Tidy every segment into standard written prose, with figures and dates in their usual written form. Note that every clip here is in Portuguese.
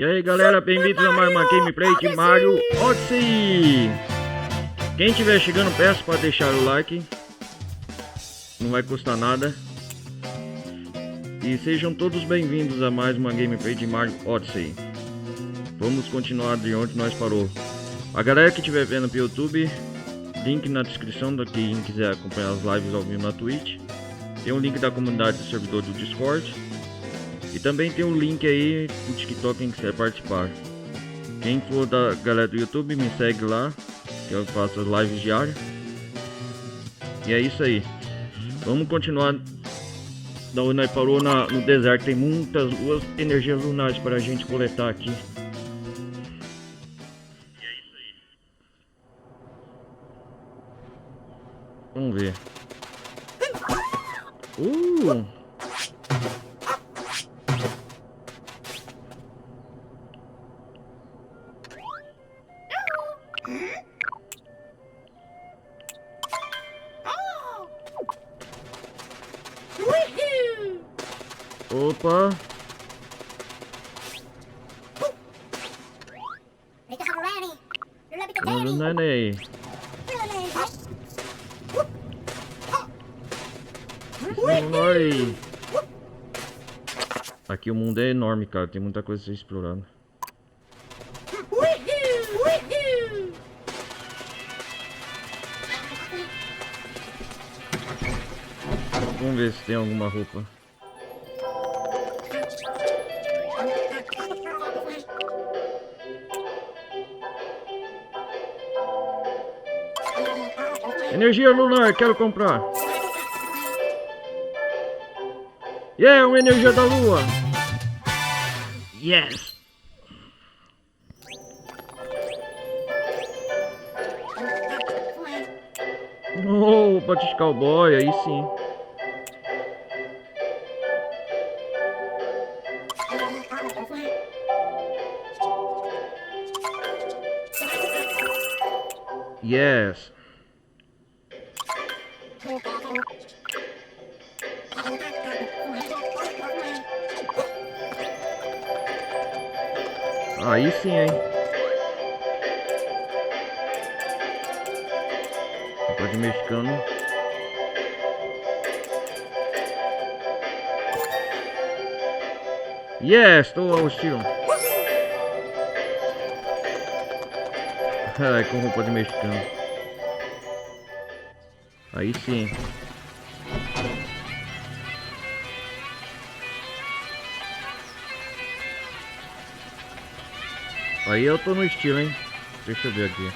E aí galera, bem-vindos a mais uma gameplay de Mario Odyssey. Quem estiver chegando, peço para deixar o like, não vai custar nada. E sejam todos bem-vindos a mais uma gameplay de Mario Odyssey. Vamos continuar de onde nós parou. A galera que estiver vendo pelo YouTube, link na descrição da quem quiser acompanhar as lives ao vivo na Twitch. Tem um link da comunidade do servidor do Discord. E também tem um link aí no TikTok quem quiser participar. Quem for da galera do YouTube, me segue lá, que eu faço as lives diárias. E é isso aí. Vamos continuar da onde nós parou no deserto. Tem muitas energias lunares para a gente coletar aqui. Vamos ver. Opa! Neném. Aqui o mundo é enorme, cara. Tem muita coisa a ser explorada. Vamos ver se tem alguma roupa. Energia lunar, quero comprar. Yeah, uma energia da lua. Yes. Oh, Batis Cowboy, aí sim. Yes. Aí sim, hein. Pode mexicano. Yes, estou ao estilo. Ai, com roupa de mexicano. Aí sim. Aí eu tô no estilo, hein. Deixa eu ver aqui.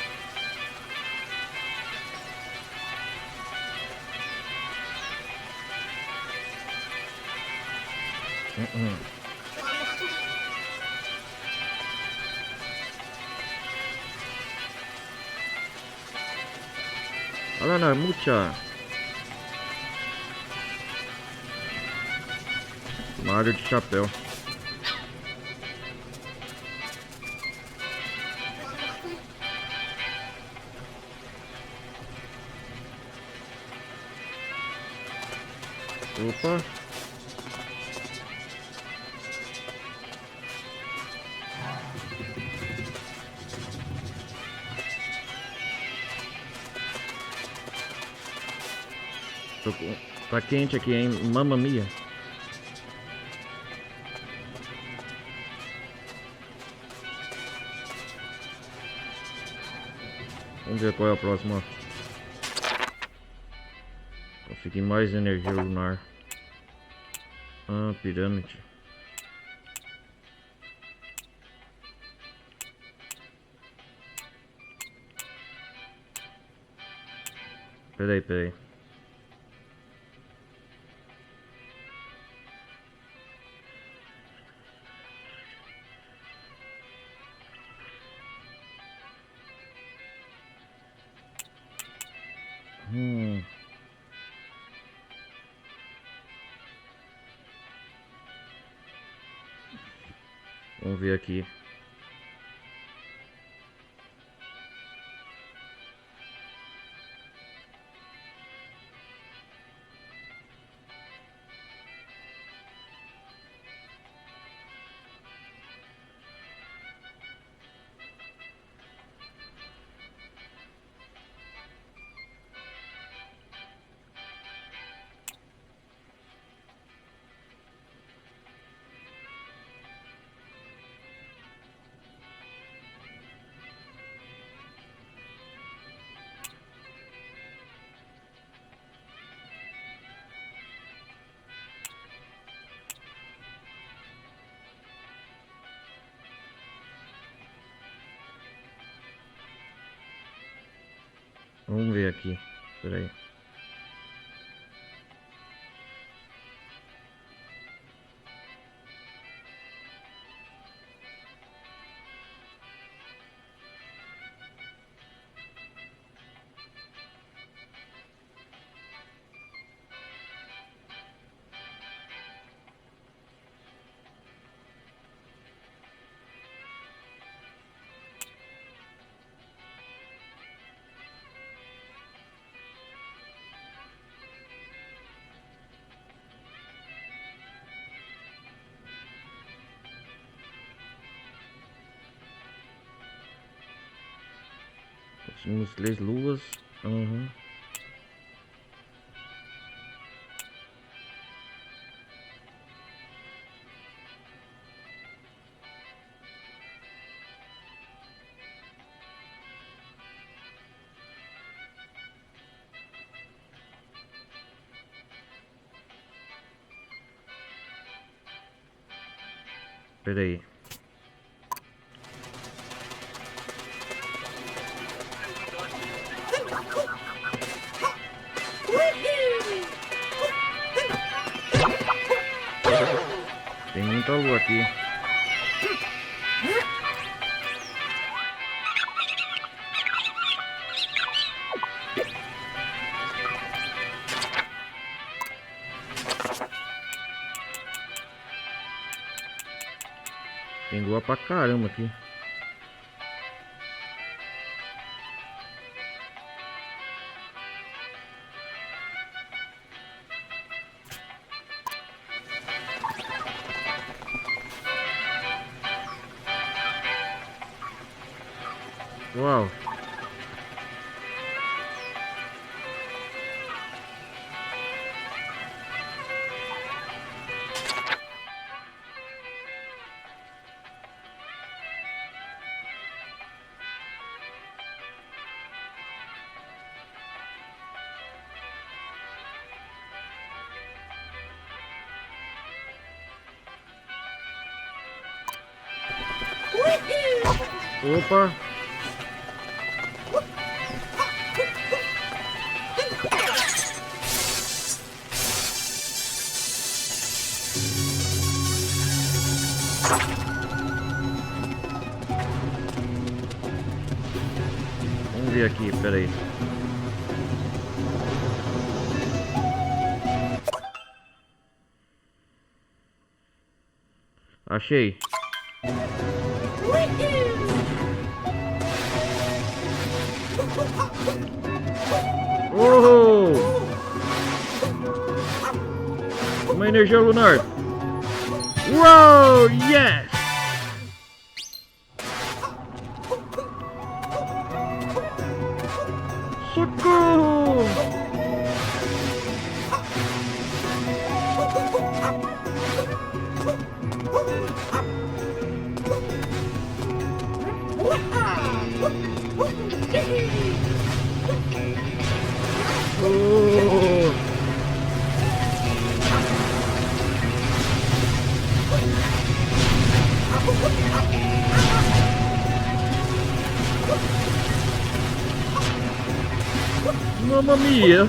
Olha na mucha. Mario de chapéu. Opa. Tá quente aqui, hein? Mamma mia. Vamos ver qual é a próxima. Consegui mais energia lunar. Ah, pirâmide. Peraí. Vamos ver aqui. Vamos ver aqui. Espera aí. Tínhamos 3 luas. Uhum. Espera aí. Tem muita lua aqui. Tem lua pra caramba aqui. Uau. Opa. Vamos ver aqui, peraí. Achei. Oh! Uma energia lunar. Uou! Yes! Socorro! Oh! Mamma mia!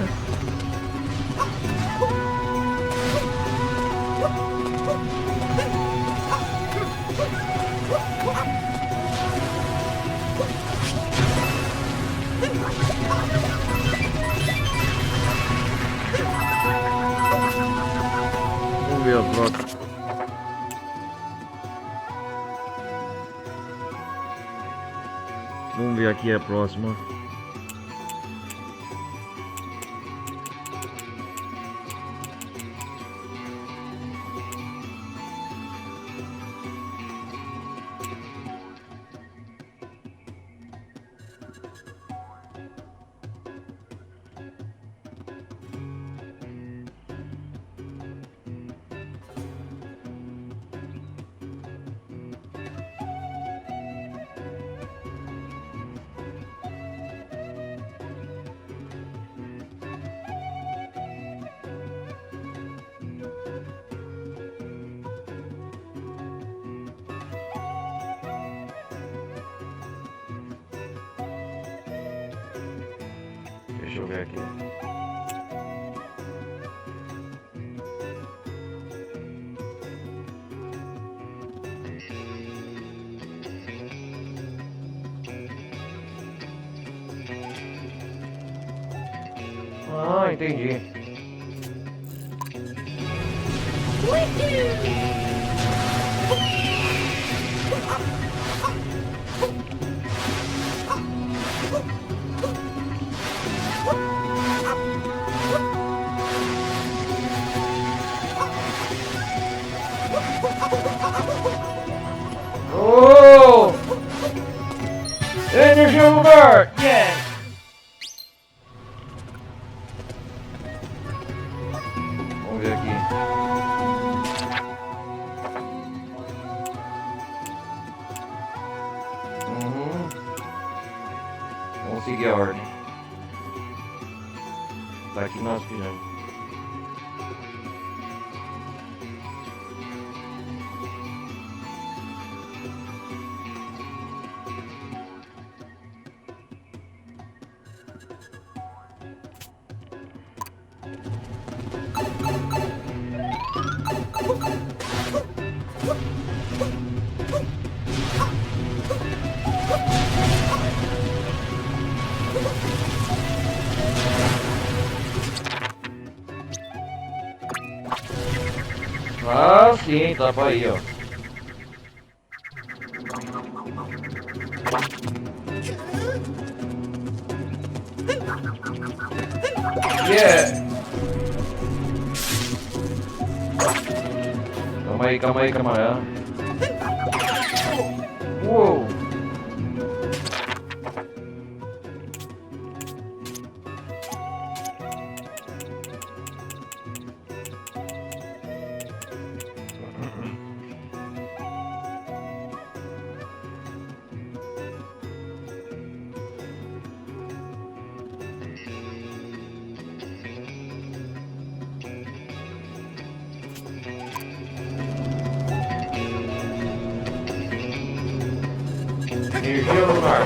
Vamos ver a próxima. Vamos ver aqui a próxima. Deixa eu ver aqui. Ah, entendi. Oh! Energia no lugar! Yeah! Vamos ver aqui. Vamos seguir a ordem. Tá aqui nós fizemos. Ah, sim, tava aí, ó. Yeah! Calma aí, camarada. Uou! Energia lunar.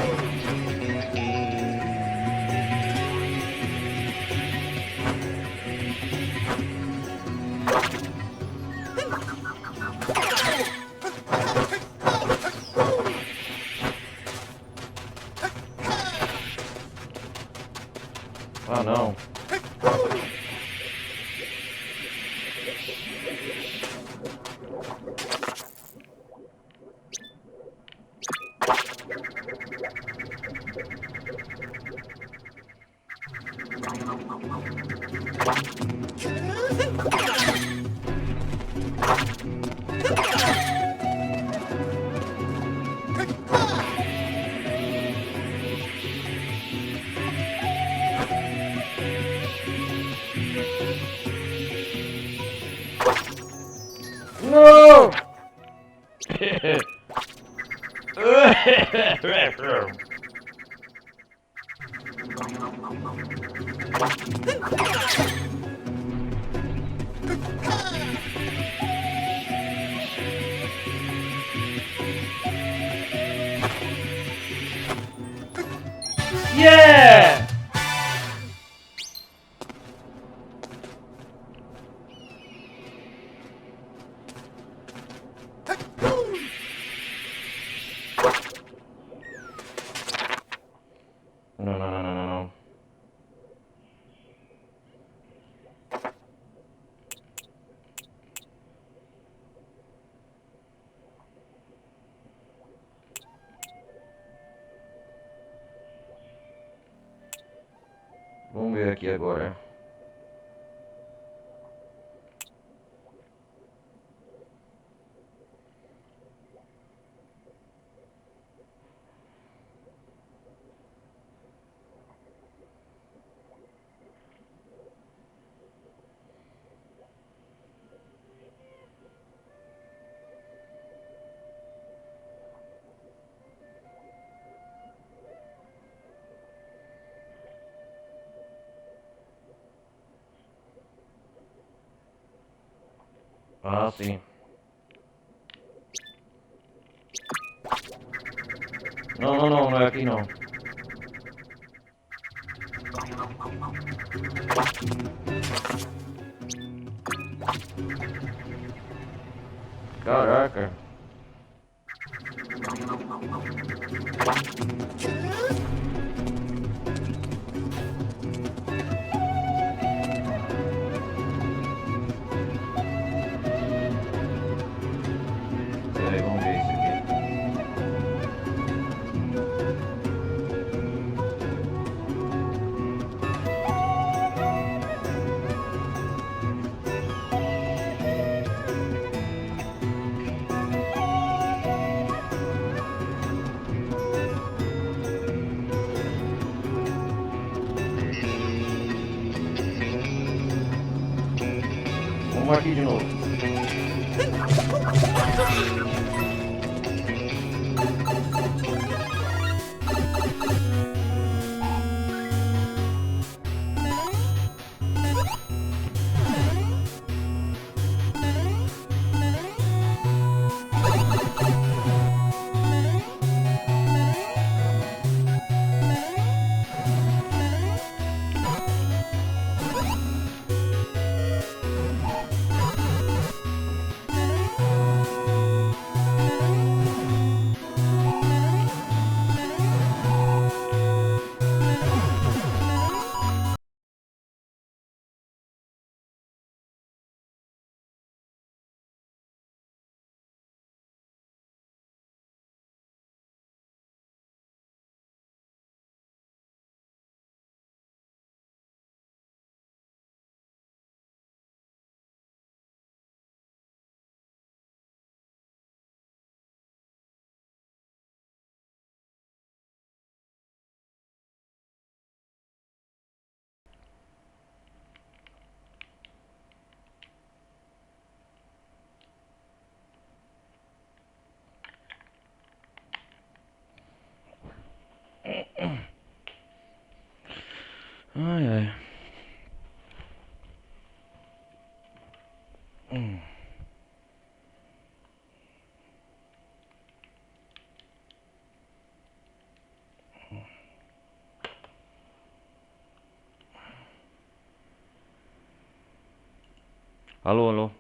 Ah, não. No! Yeah! No. Vamos ver aqui agora. Ah, sim. Não é aqui não. Caraca. Peraí, vamos ver isso aqui. Vamos aqui de novo. Ai, ai. Alô, alô.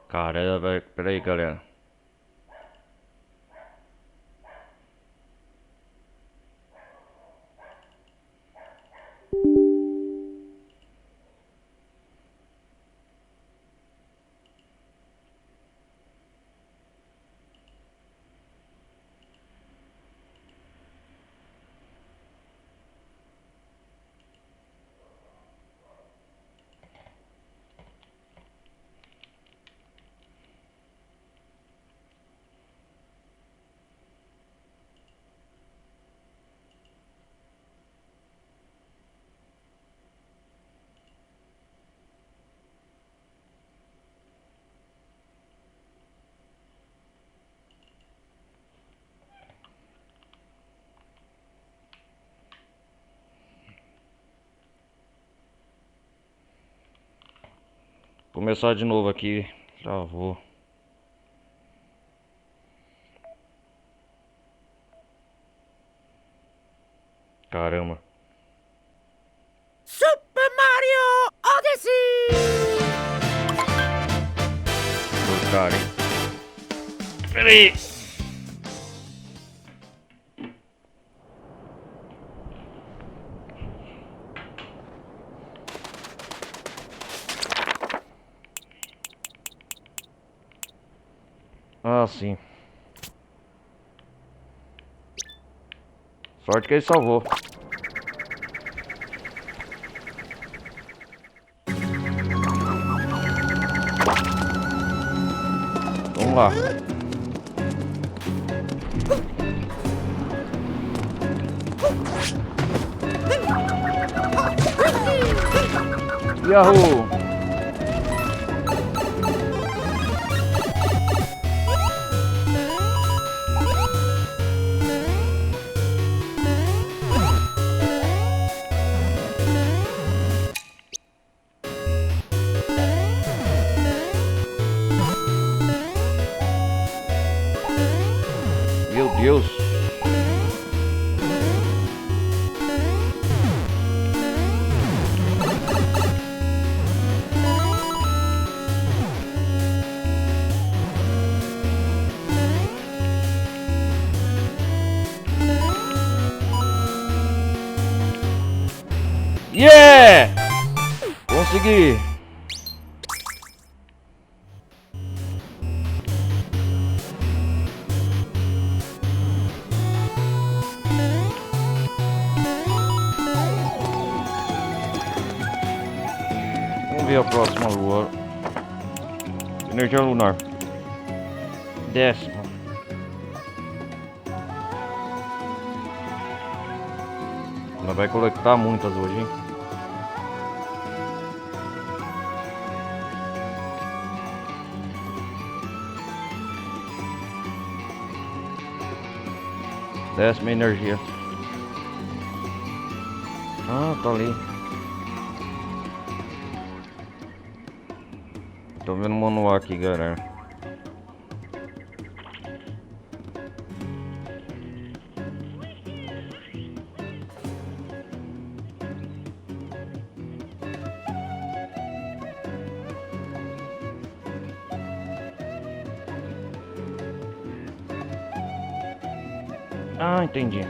Caramba, peraí, galera. Começar de novo aqui. Travou. Caramba. Super Mario Odyssey! Ô, cara, hein? Peraí. Ah, sim. Sorte que ele salvou. Vamos lá. Yahoo! Meu Deus! Yeah! Consegui! Vamos ver a próxima lua. Energia lunar. 10ª. Ela vai coletar muitas hoje, hein? Décima energia. Ah, tá ali. Tô vendo o manual aqui, galera. Ah, entendi.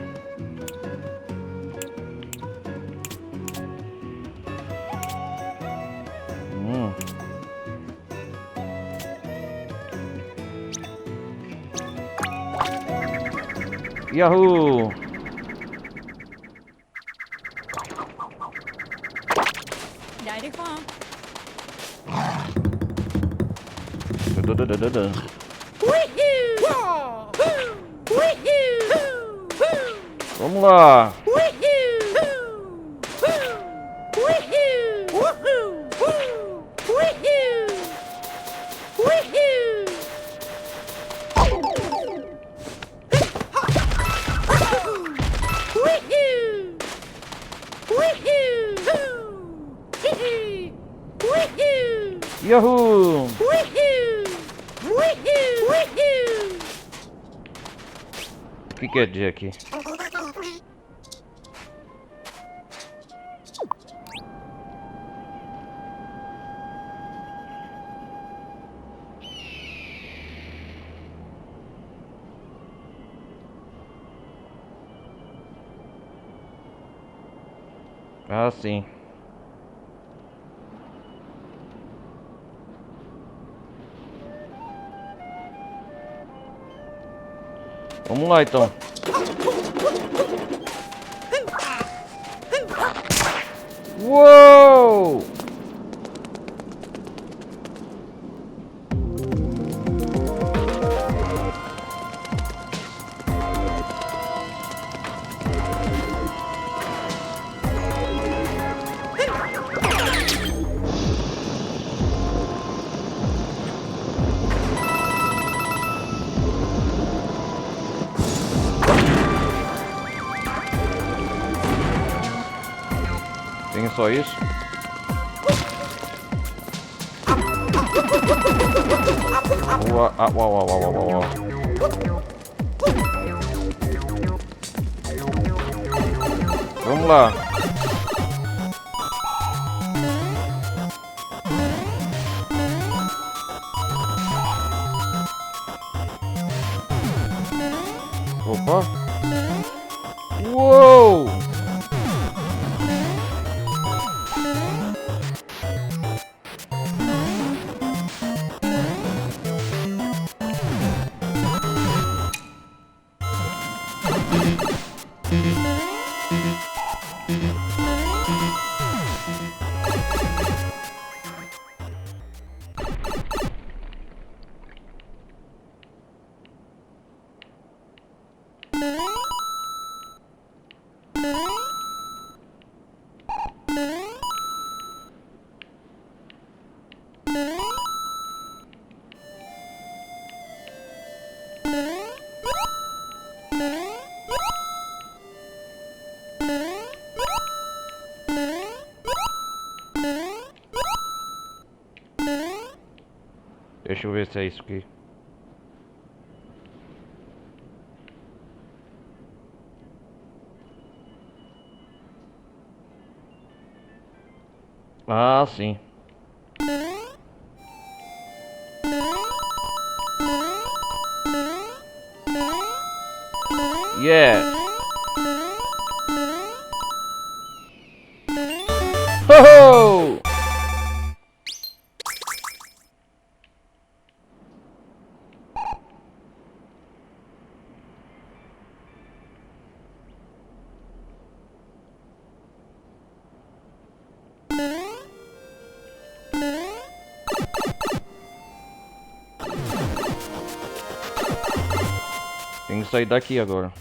Yahoo! Vamos lá! Yahoo! O que quer dizer aqui? Ah, sim. Vamos lá, então. Uou! Tem só isso? Uau. Vamos lá. Opa. Uou! Deixa eu ver se é isso aqui. Ah, sim. Yes. Ho ho! Tem que sair daqui agora.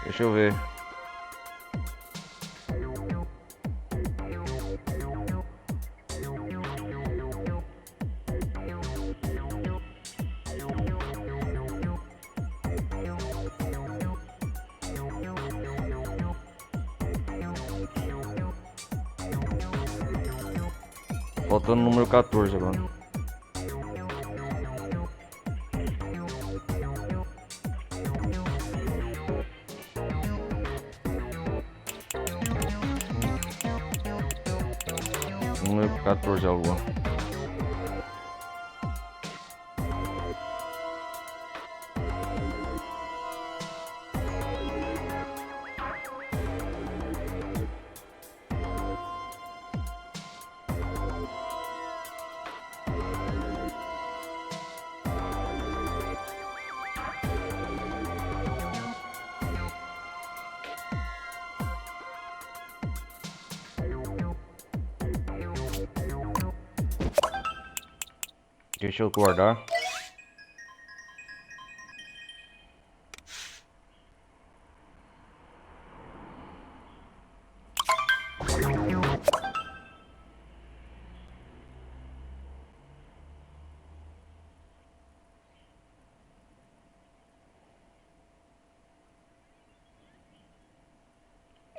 Deixa eu ver. Faltando o número 14 agora. Número 14 é a lua. Deixa eu guardar.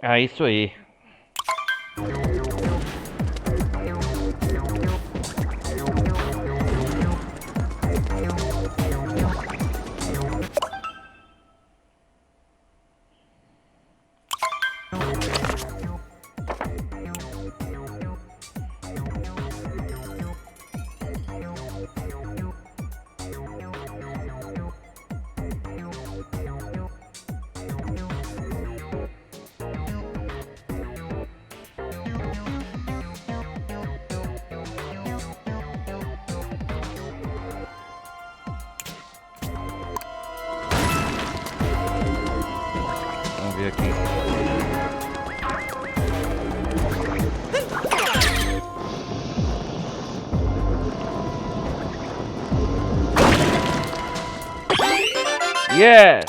É isso aí. Vamos ver aqui. Yes!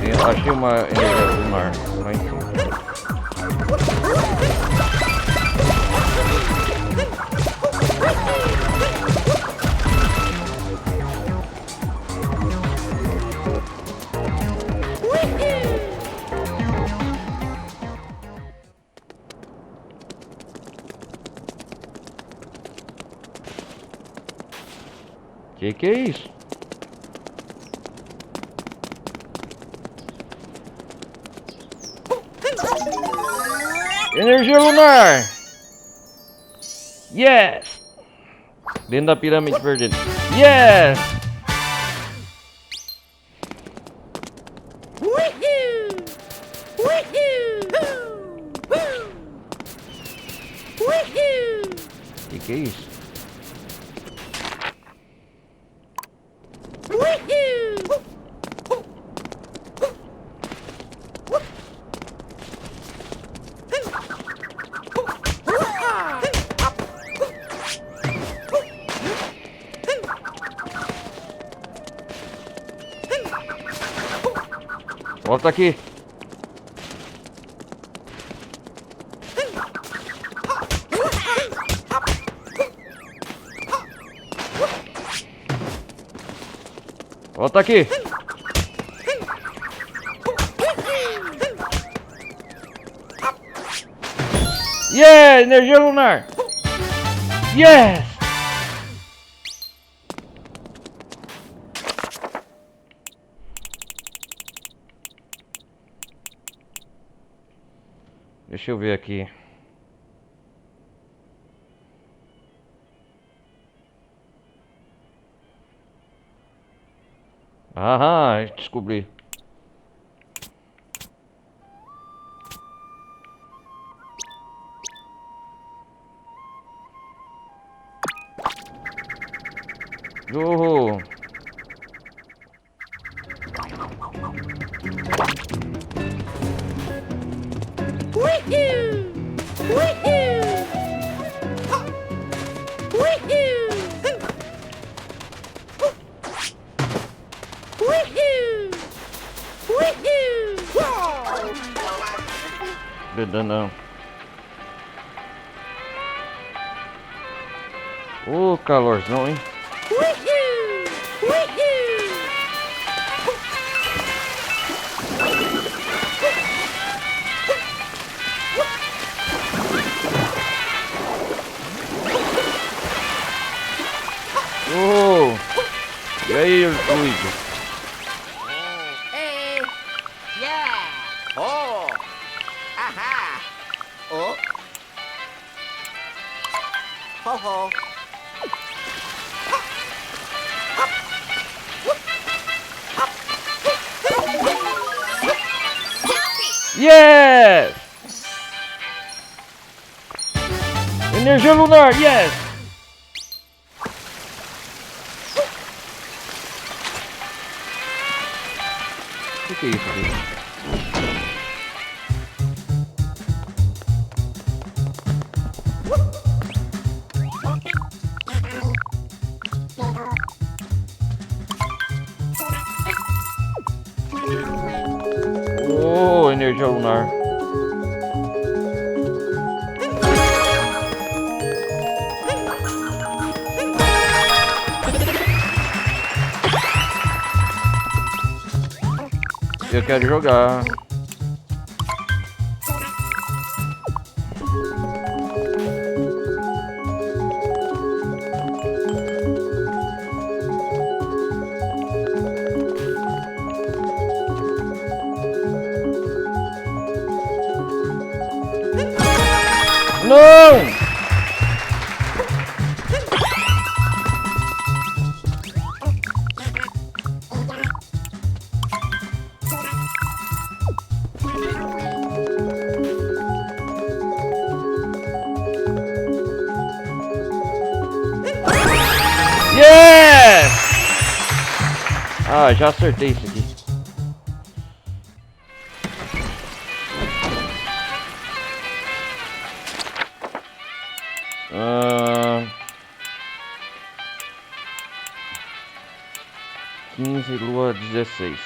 Eu achei uma energia do mar lá em cima. Que é isso? Energia lunar! Yes! Dentro da pirâmide perdida. Yes! Que isso? Volta aqui. Volta aqui. Yeah, energia lunar. Yes. Deixa eu ver aqui. Aham, descobri. Oh. Não. Ô, calorzão, hein? Oh! E aí, Luigi? Hey. Yeah. Oh. Aha. Oh. Ho ho. Yes! Energia lunar, yes! O que é isso aqui? Oh, energia lunar. Eu quero jogar. Não! Yes! Ah, já acertei isso aqui. Ah, 15, lua 16.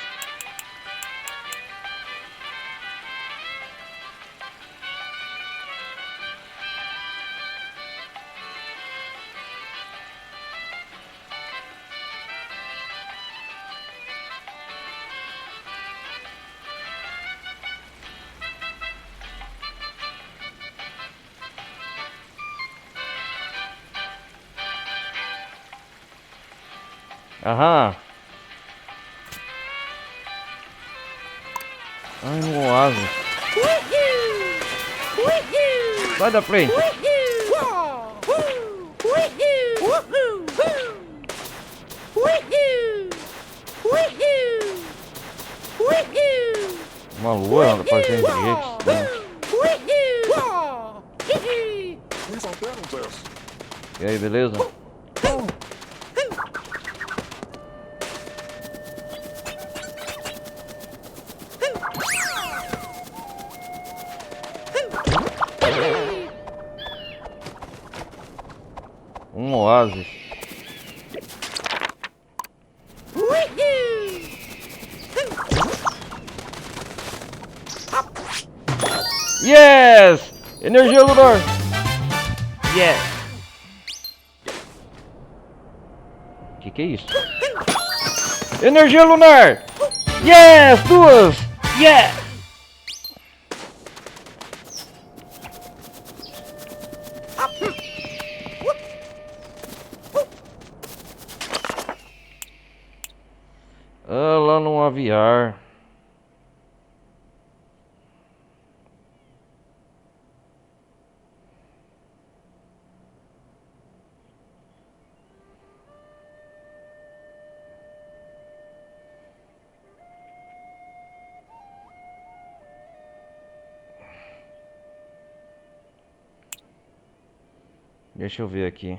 Aham. Ai, no oásis. Sai da frente. Uma lua anda fazendo jeito. These aren't battle tests. E aí, beleza? Um oásis. Yes! Energia lunar! Yes! Que é isso? Energia lunar! Yes! Duas! Yes! Ah, lá no aviar. Deixa eu ver aqui.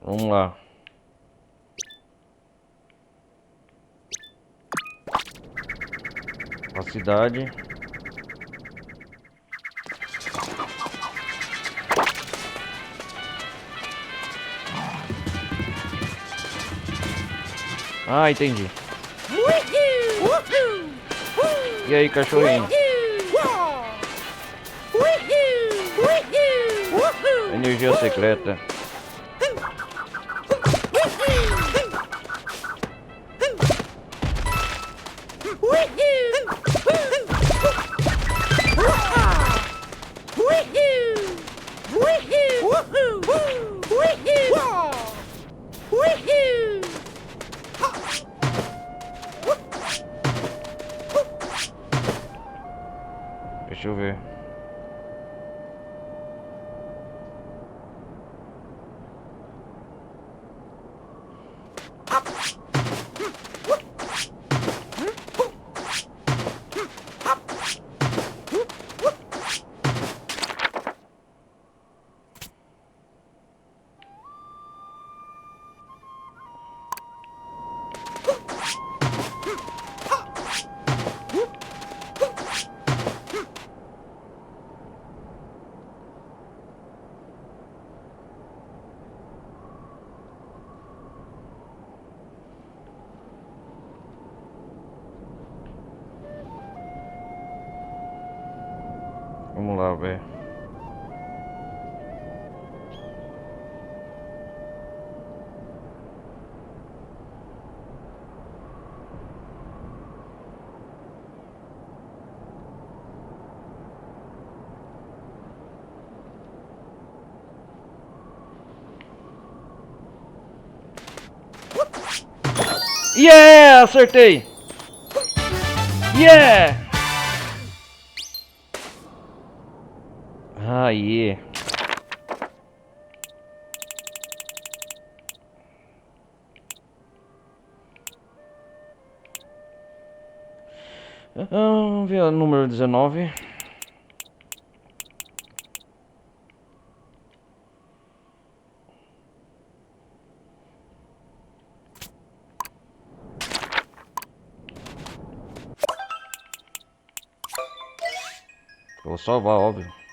Vamos lá. Capacidade. Ah, entendi. E aí, cachorrinho? Energia secreta. Deixa eu ver. Vamos lá, velho. Yeah! Acertei! Yeah! Aí. Vamos ver o número 19. Eu vou salvar, óbvio.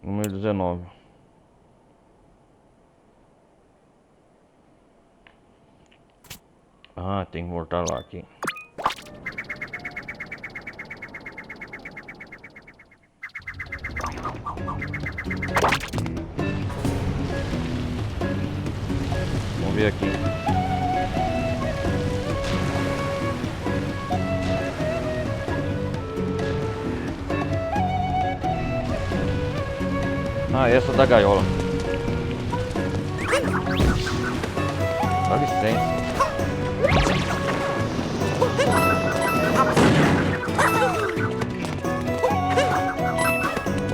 Número 19. Ah, tem que voltar lá aqui. Vamos ver aqui. Ah, essa da gaiola. Dá licença.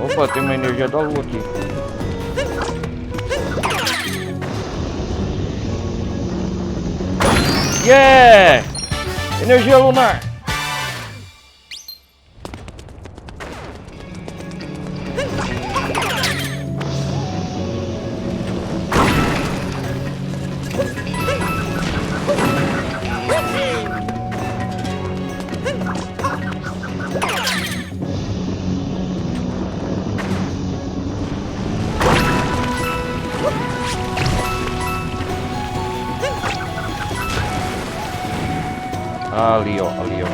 Opa, tem uma energia da lua aqui. Yeah! Energia lunar. Ali, ó, ali, ó.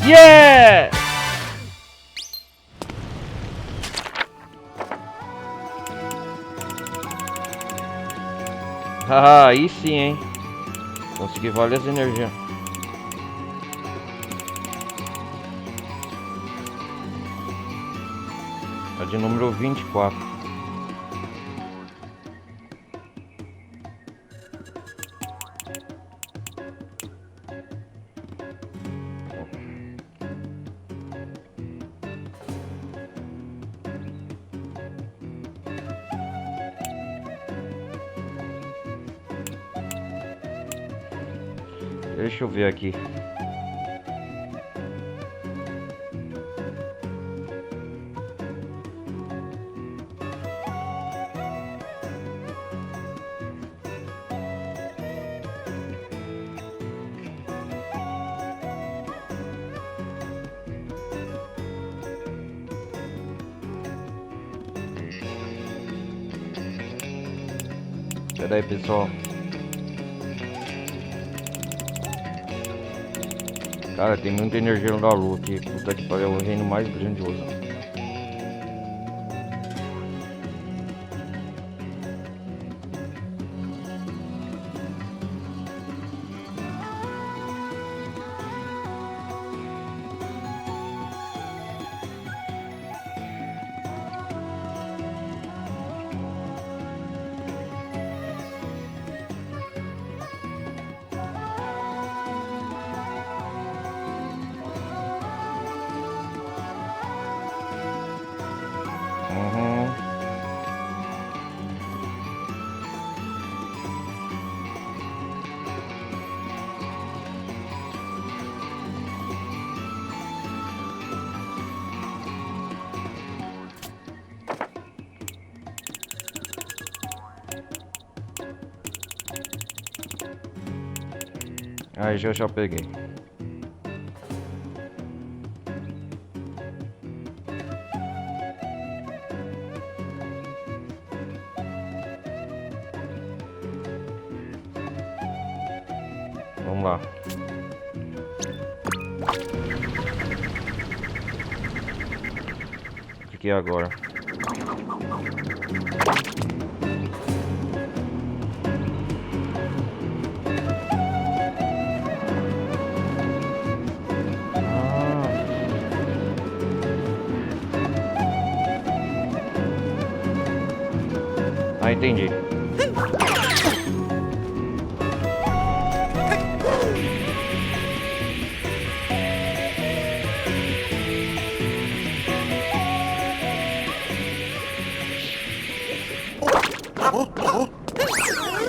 Yeah! Haha, aí sim, hein? Consegui várias energias. Tá de número 24. Deixa eu ver aqui. Pera aí, pessoal. Cara, tem muita energia da lua aqui. Puta que pariu, é o reino mais grandioso. Aí já peguei. Vamos lá. O que é agora? Ah, entendi.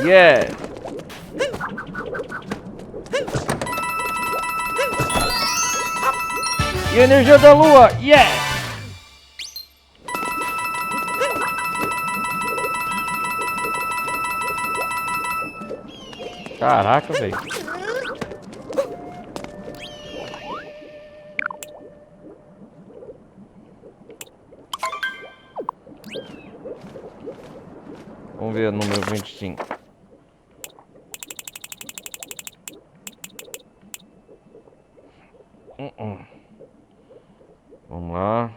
Yeah. E a energia da lua, yes! Caraca, velho. Vamos ver o número 25. Vamos lá.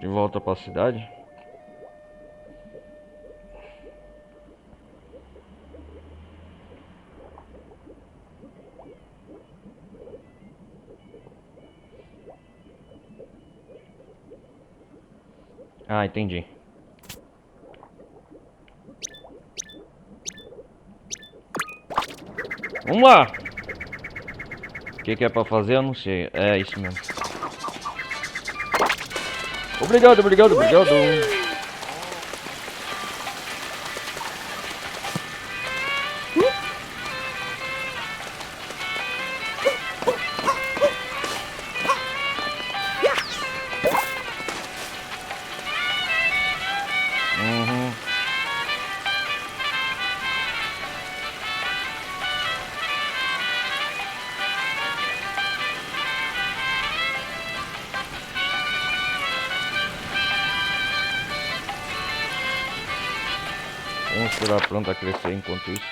De volta para a cidade. Ah, entendi. Vamos lá. O que é pra fazer? Eu não sei. É isso mesmo. Obrigado, obrigado, obrigado. Vamos esperar a planta crescer enquanto isso.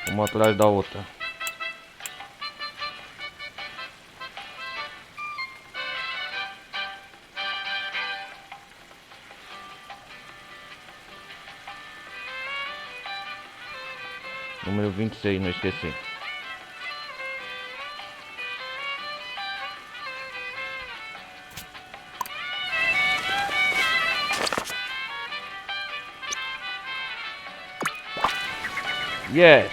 Vamos atrás da outra. Número 26, não esqueci. Yes.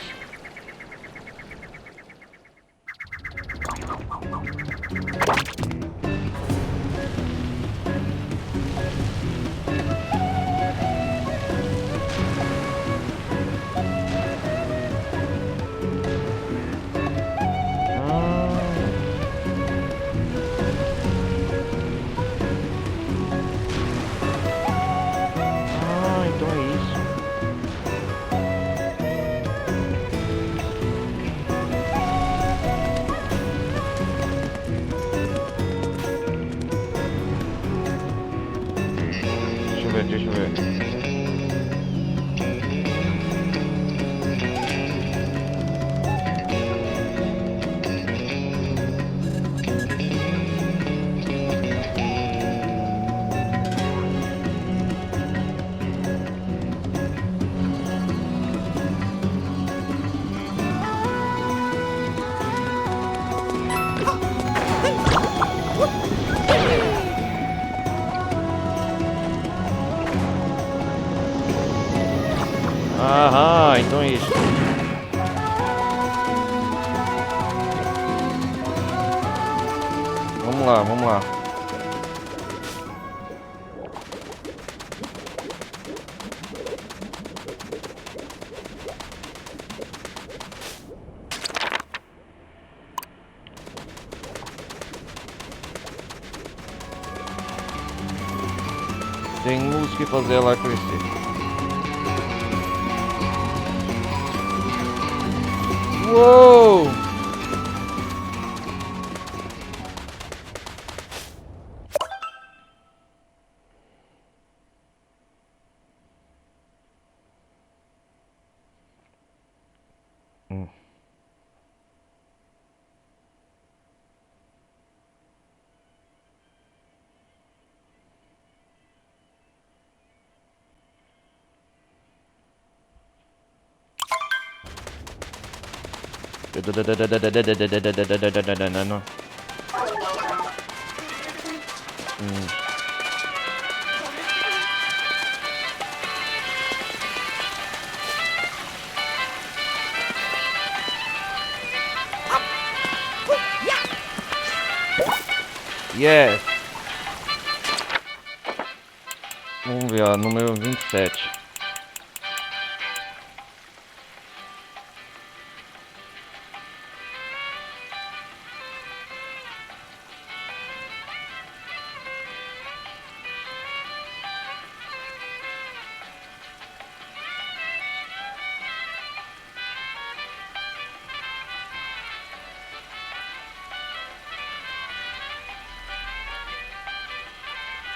Então é isso. Deixa eu ver. Aham, então é isso. Vamos lá, vamos lá. Temos que fazer ela crescer. Uou! Yes. Vamos ver, ó, número 27.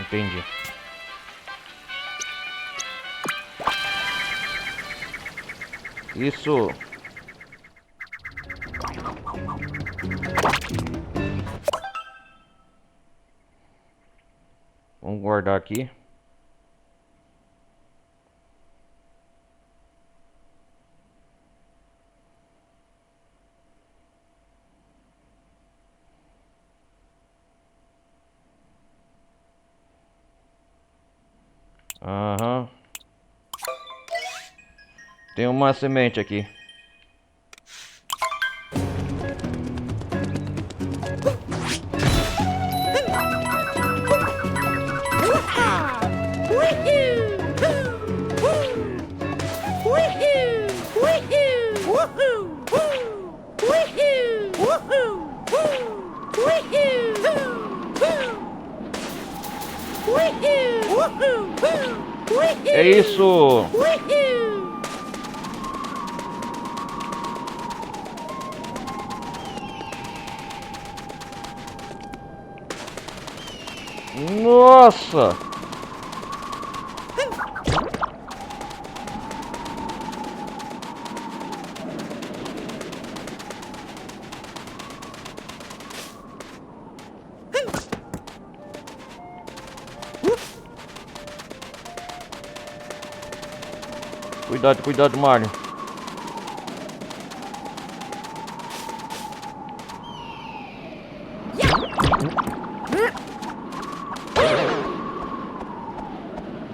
Entendi. Isso. Vamos guardar aqui. Aham. Tem uma semente aqui. É isso! Nossa! Cuidado, cuidado, Mario.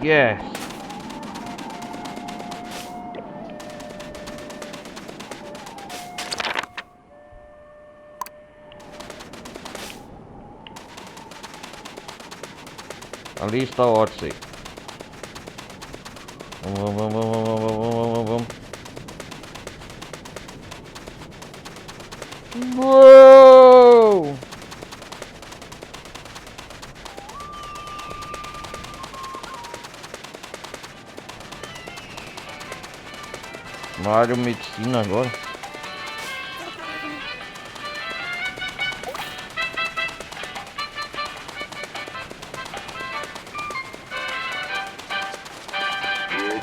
Yes. Ali está o Odyssey. Vamos. Uou! Mario Medicina agora.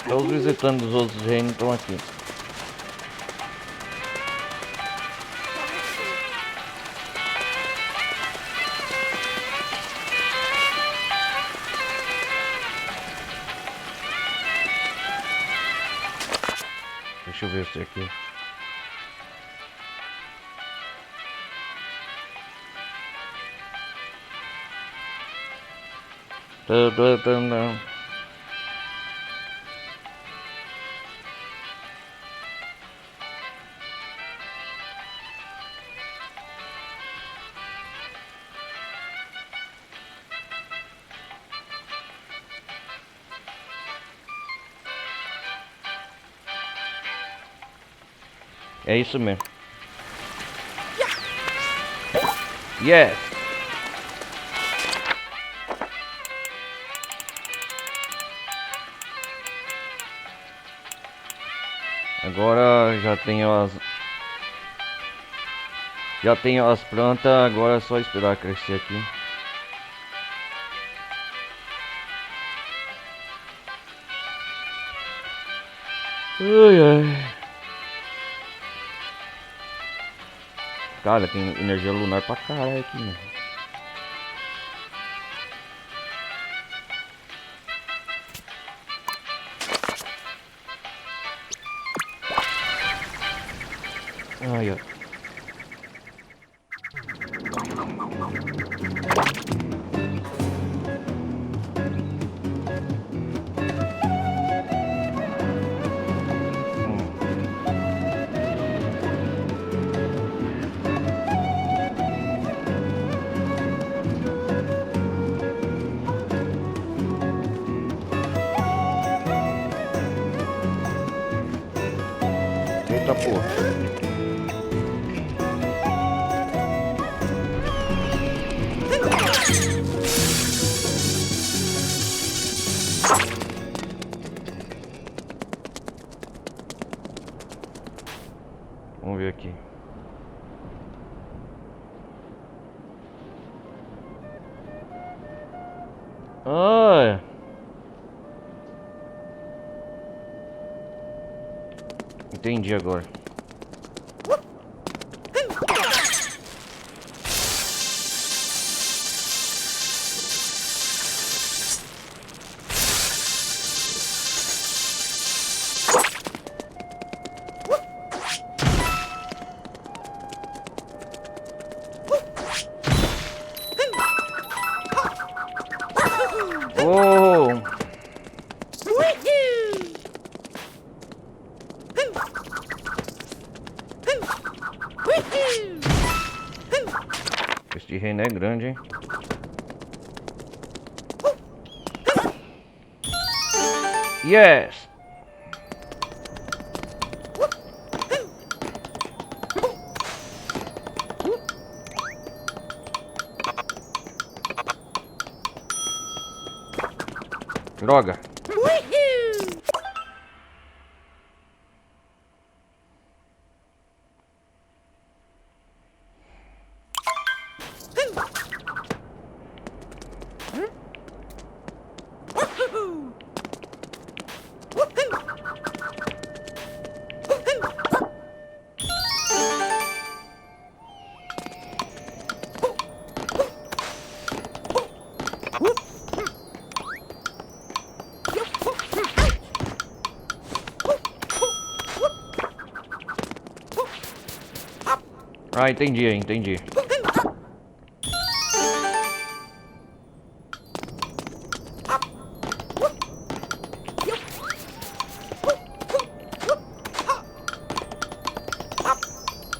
Até os visitantes dos outros reinos estão aqui. Deixa eu ver se é aqui. Não. É isso mesmo. Yes. Agora já tenho as plantas, agora é só esperar crescer aqui. Ai, ai. Cara, tem energia lunar pra caralho aqui, né? Ai, ó. Eita porra. Vamos ver aqui. Ai. Entendi agora. Oh! Este reino é grande, hein? Yes! Droga! Ah, entendi.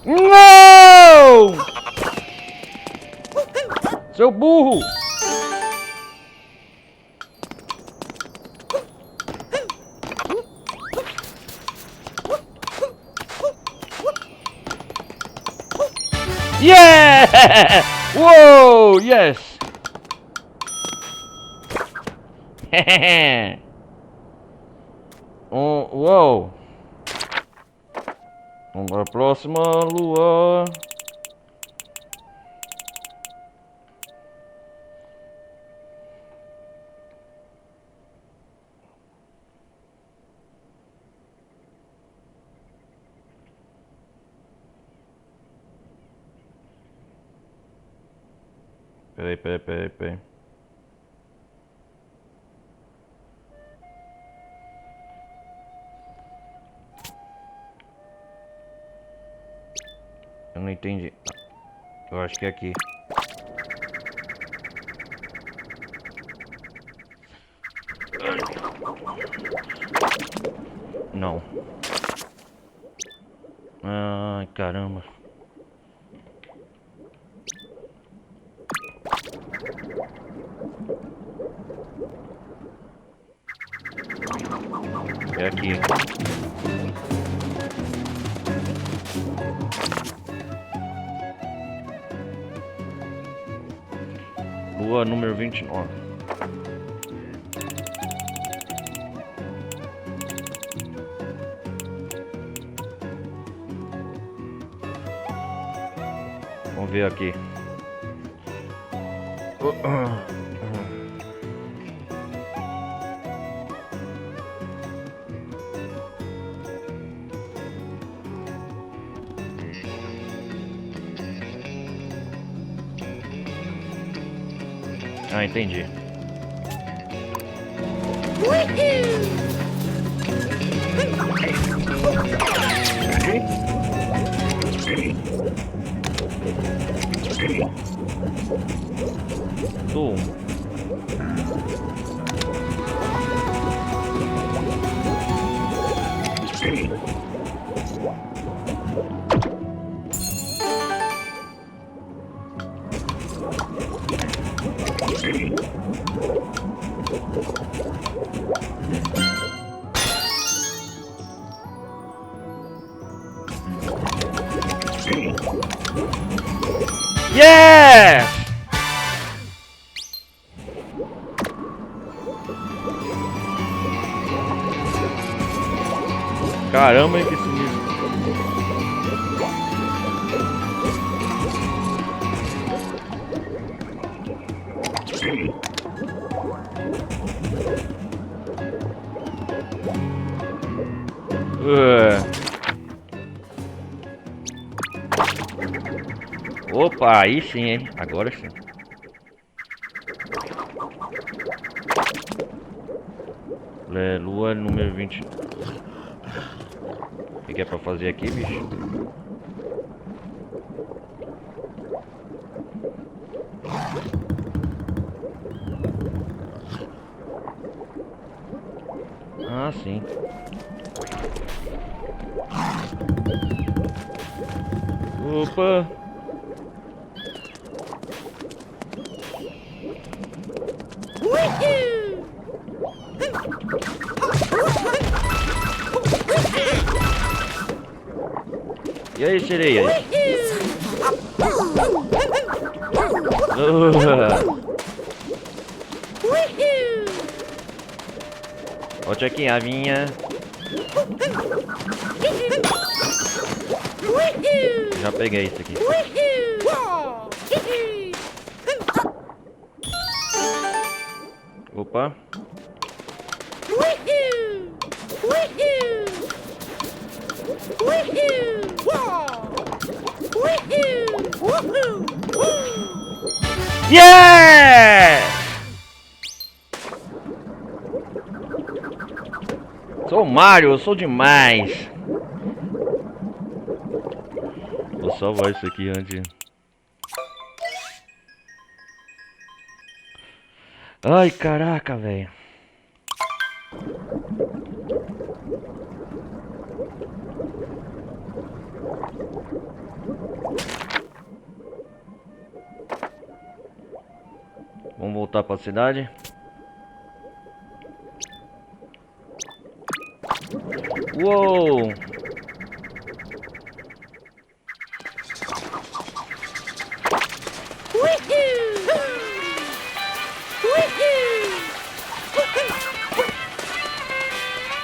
Não! Seu burro! Yeah! Whoa! Yes! Uou! Vamos para a próxima lua. Peraí. Eu não entendi. Eu acho que é aqui. Não. Ai, caramba. É aqui. Lua número 29. Vamos ver aqui. Ah, entendi. Tu. Yeah! Caramba, que sinistro. Opa, aí sim, hein? Agora sim. Lua número 20. O que é pra fazer aqui, bicho? Ah, sim. Opa! E aí, sereias? Ó, Tchequinha, a minha. Já peguei isso aqui. Opa. Yeah! Sou o Mario, eu sou demais. Vou salvar isso aqui antes. Ai, caraca, velho. Vamos voltar pra cidade. Uou!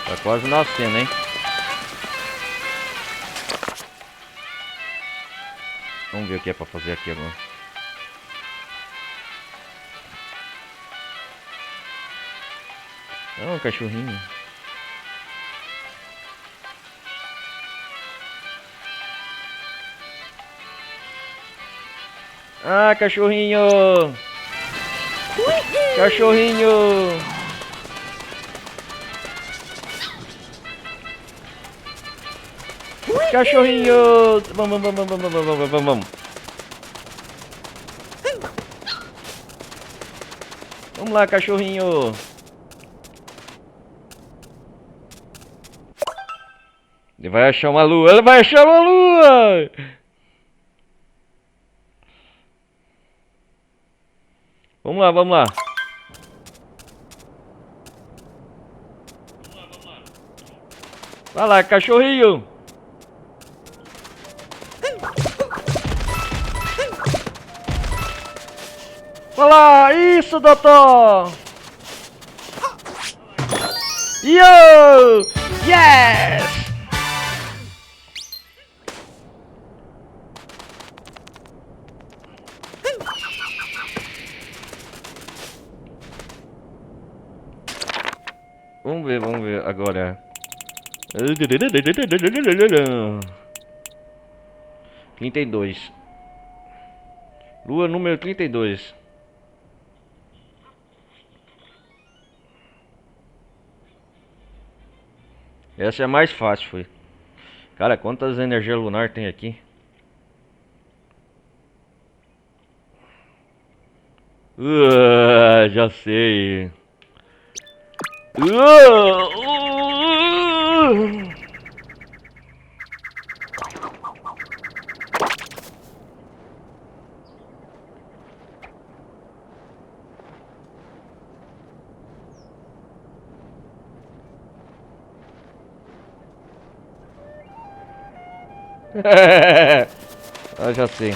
Tá quase nascendo, hein? Vamos ver o que é pra fazer aqui agora. Ah, um cachorrinho. Ah, cachorrinho! Cachorrinho! Cachorrinho! Vamos, vamos, vamos, vamos, vamos, vamos, vamos. Vamos lá, cachorrinho! Ele vai achar uma lua! Ele vai achar uma lua! Vamos lá, vamos lá. Vai lá, cachorrinho. Vai lá, isso, doutor. Yo! Yes! Vamos ver agora. 32. Lua número 32. Essa é a mais fácil, foi. Cara, quantas energias lunar tem aqui? Já sei. Já sei.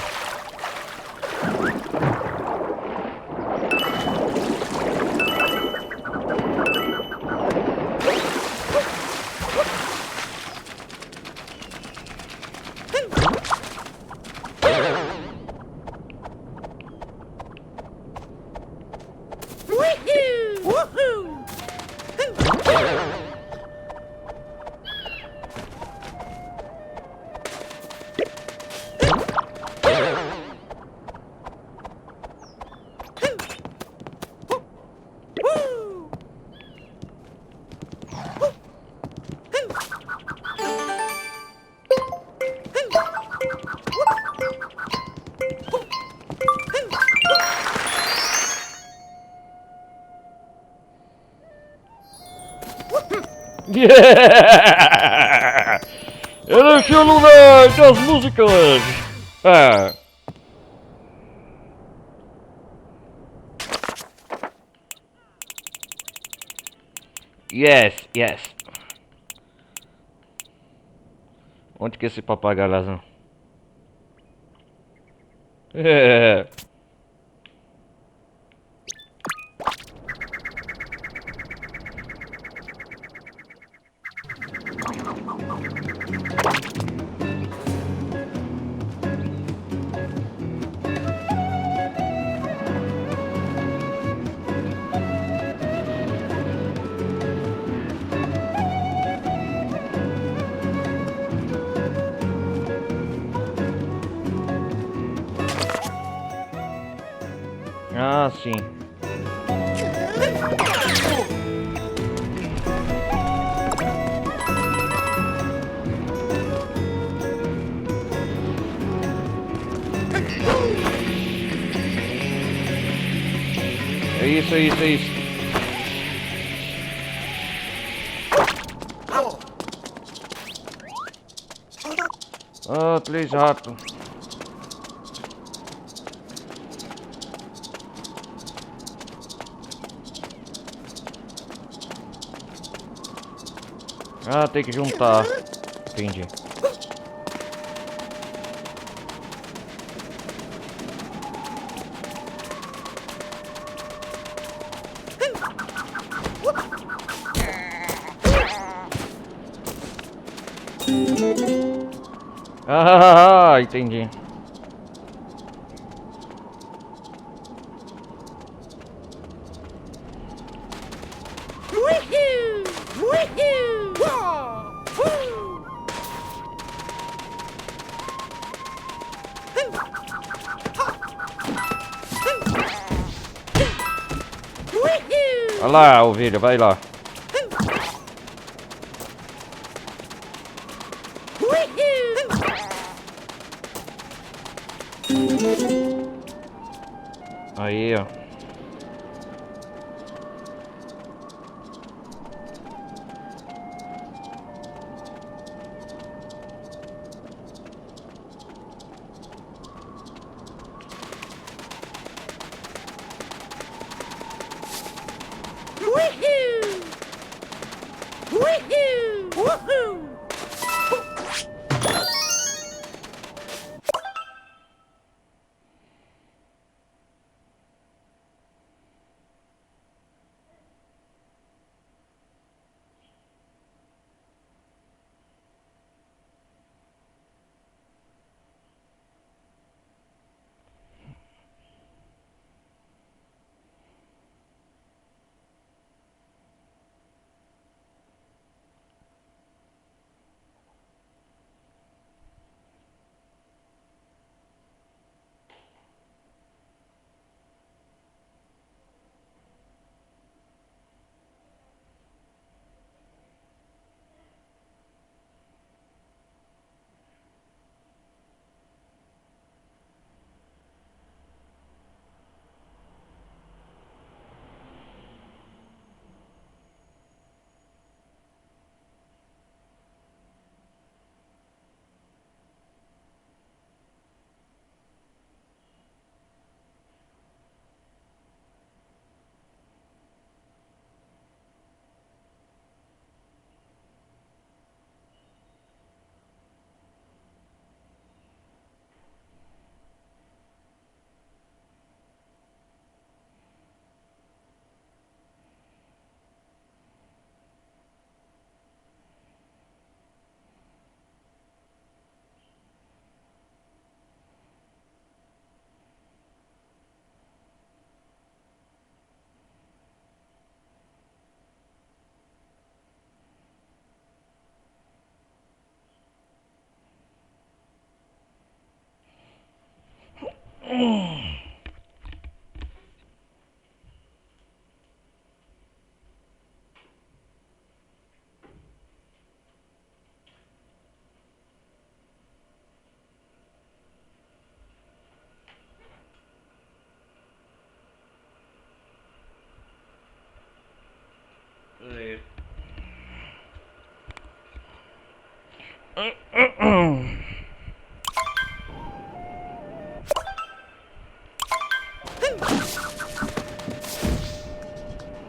Ele é filho das músicas. Ah. Yes, yes. Onde que é esse papagaio lazão? É. Ah, sim. É isso, é isso, é isso. Ah, 3 ratos. Ah, tem que juntar. Entendi. Ah, entendi. Olha lá, ovelha, vai lá. Aí, ó.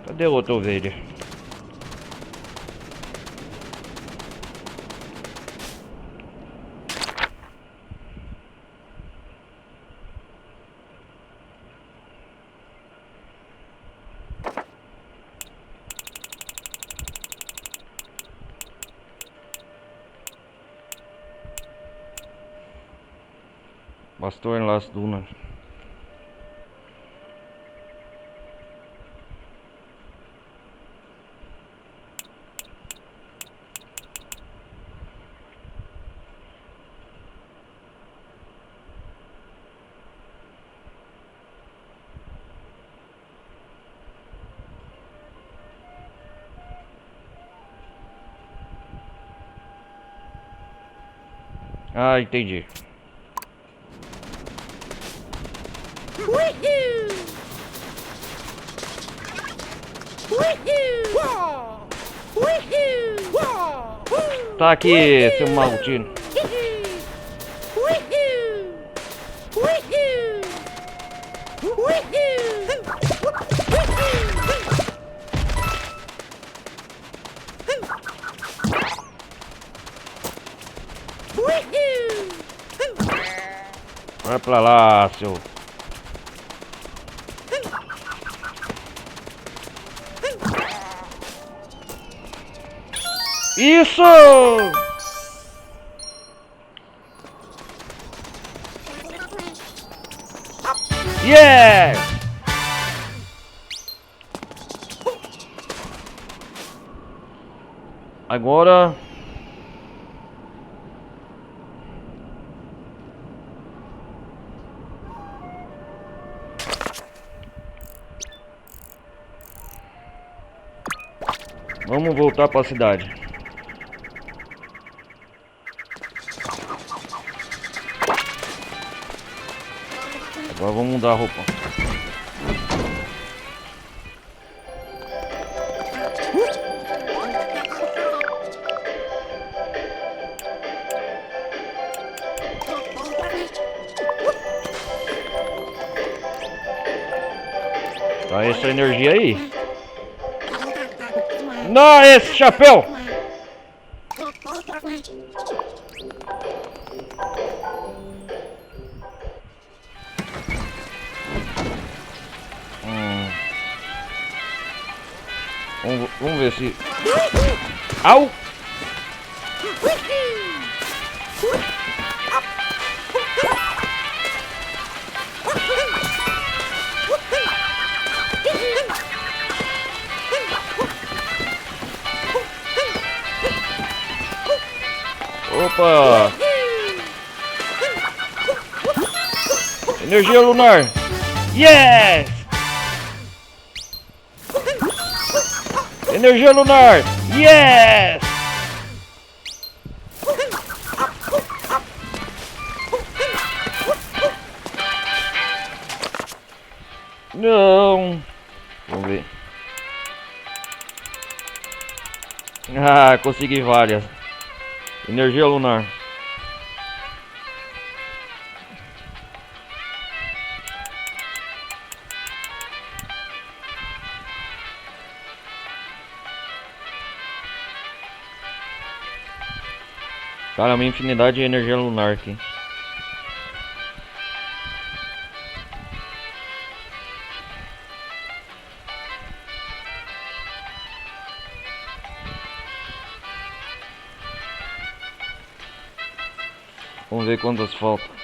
Cadê a outra ovelha? Bastou em Las Dunas. Ah, entendi. Tá aqui, seu maldito. Vai pra lá, seu. Isso! Yes! Agora vamos voltar para a cidade. Agora vamos mudar a roupa. Tá essa energia aí. Não, esse chapéu! Vamos ver se... Au! Opa! Energia lunar! Yes! Energia lunar! Yes! Não! Vamos ver. Ah, consegui várias. Energia lunar. Cara, uma infinidade de energia lunar aqui. Vamos ver quantas faltam.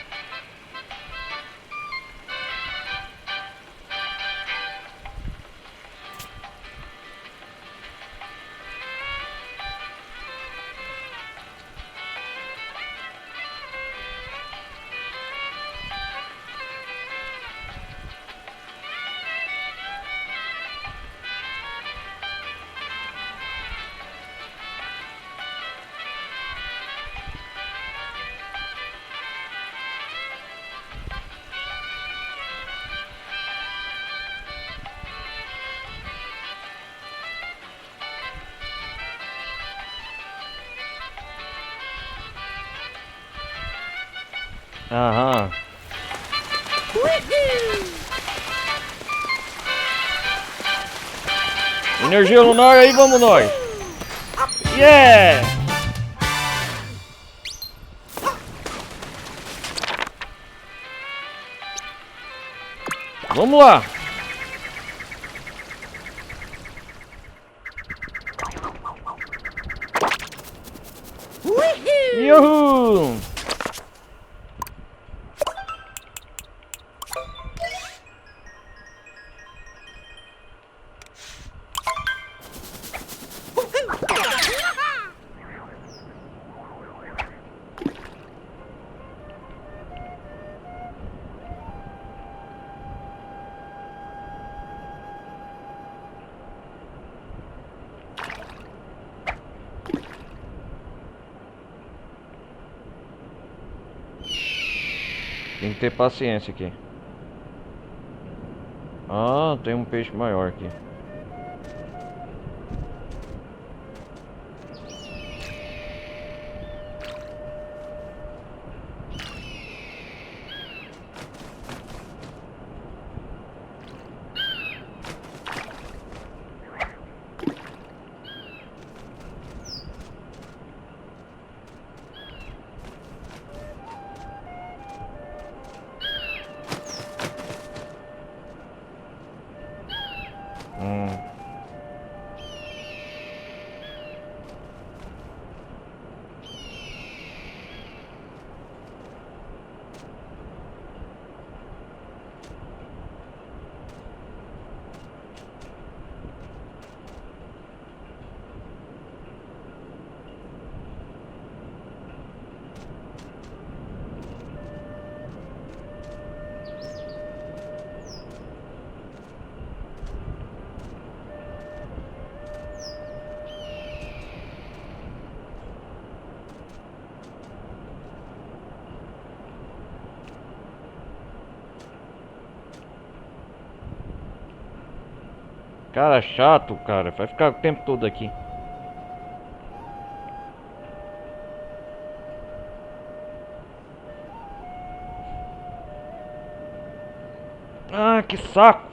Aham. Energia lunar aí, vamos nós. Yeah! Vamos lá. Yuhu! Tem que ter paciência aqui. Ah, tem um peixe maior aqui. Cara chato, cara. Vai ficar o tempo todo aqui. Ah, que saco.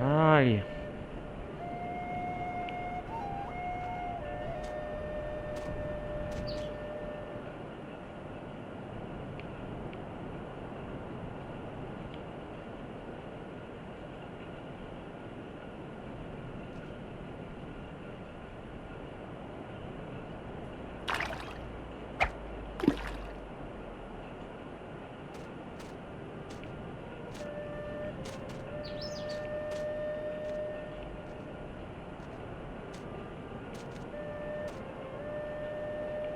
Ai.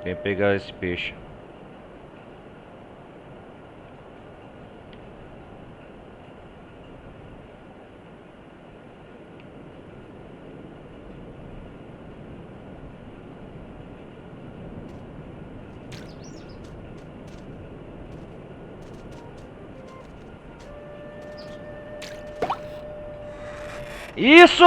Vem pegar esse peixe. Isso!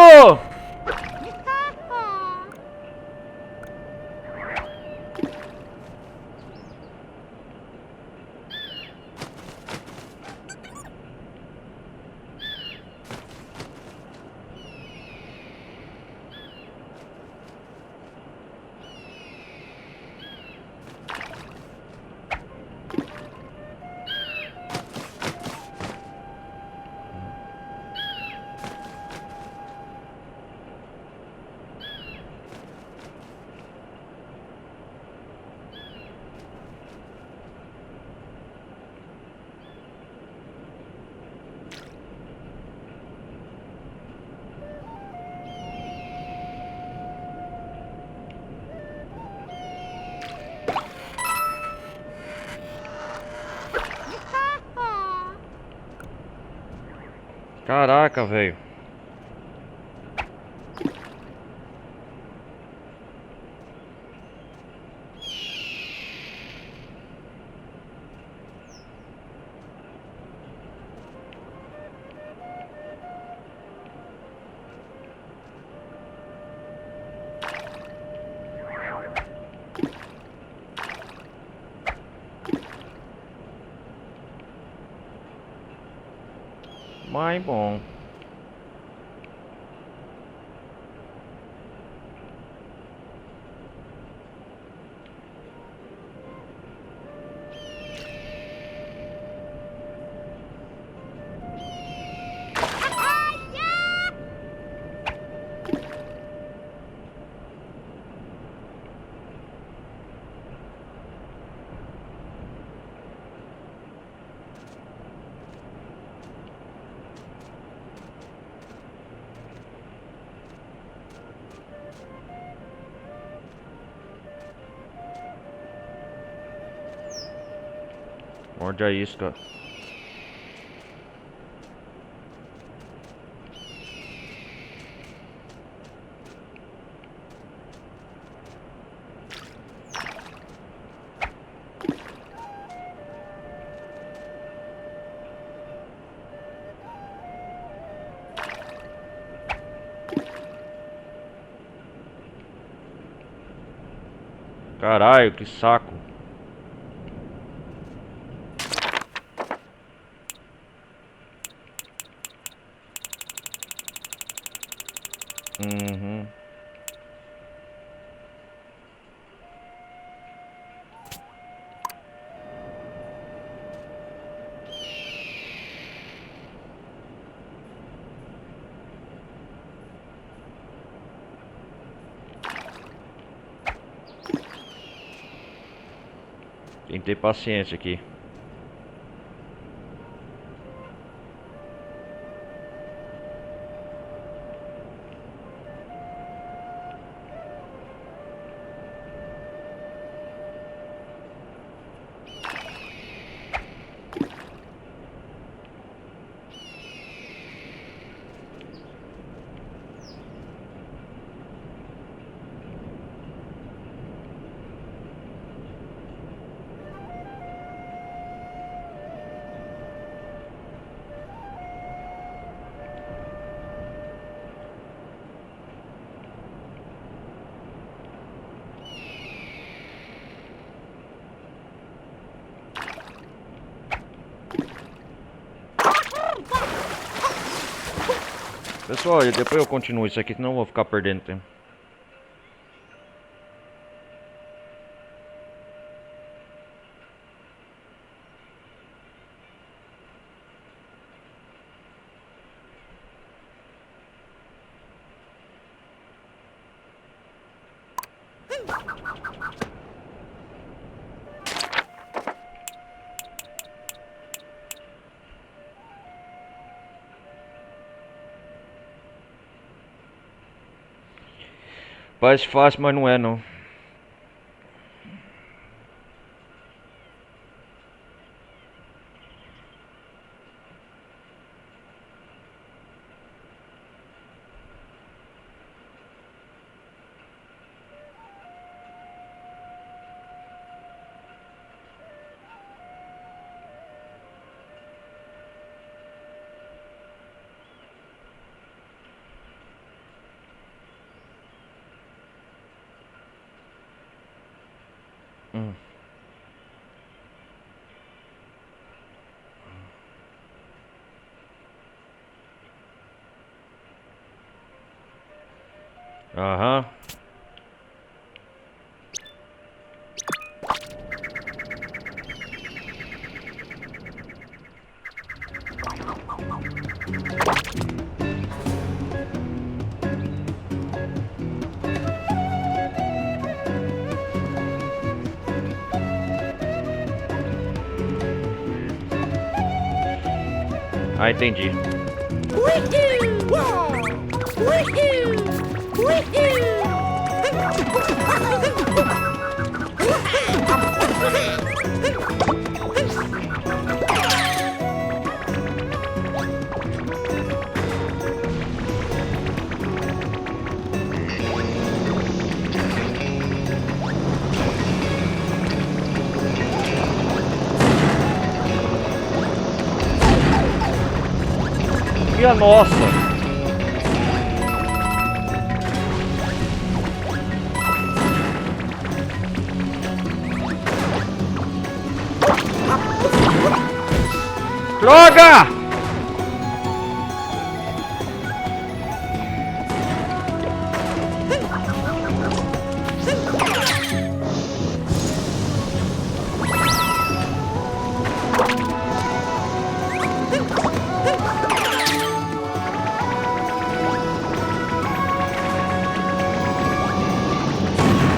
Caraca, velho. Mas bom. Morde a isca. Caralho, que saco. Uhum. Tem que ter paciência aqui. Pessoal, depois eu continuo isso aqui, senão eu vou ficar perdendo tempo. Parece fácil, mas não é não. Aham. Ah, entendi. Minha nossa! Droga!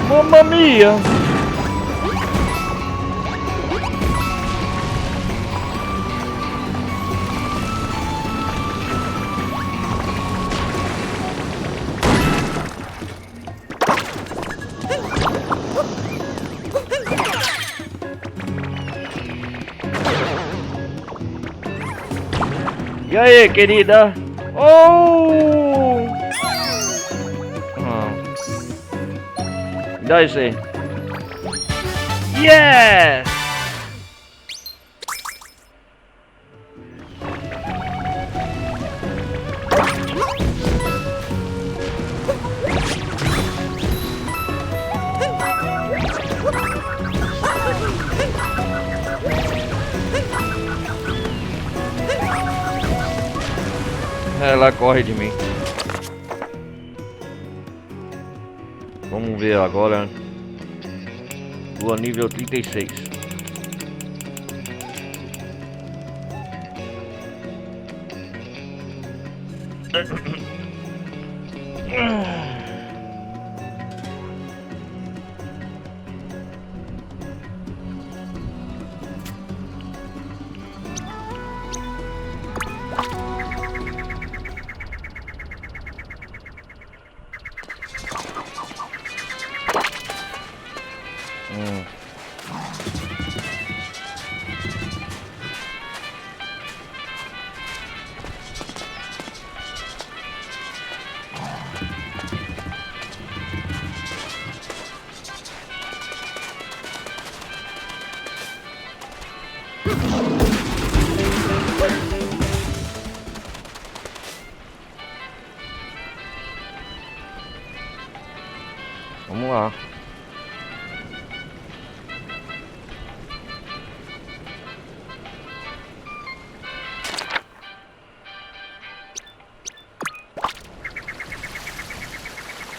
Mamma mia! E aí, querida? Oh! Dá isso aí. Yes! Ela corre de mim. Vamos ver agora. Lua nível 36. Vamos lá.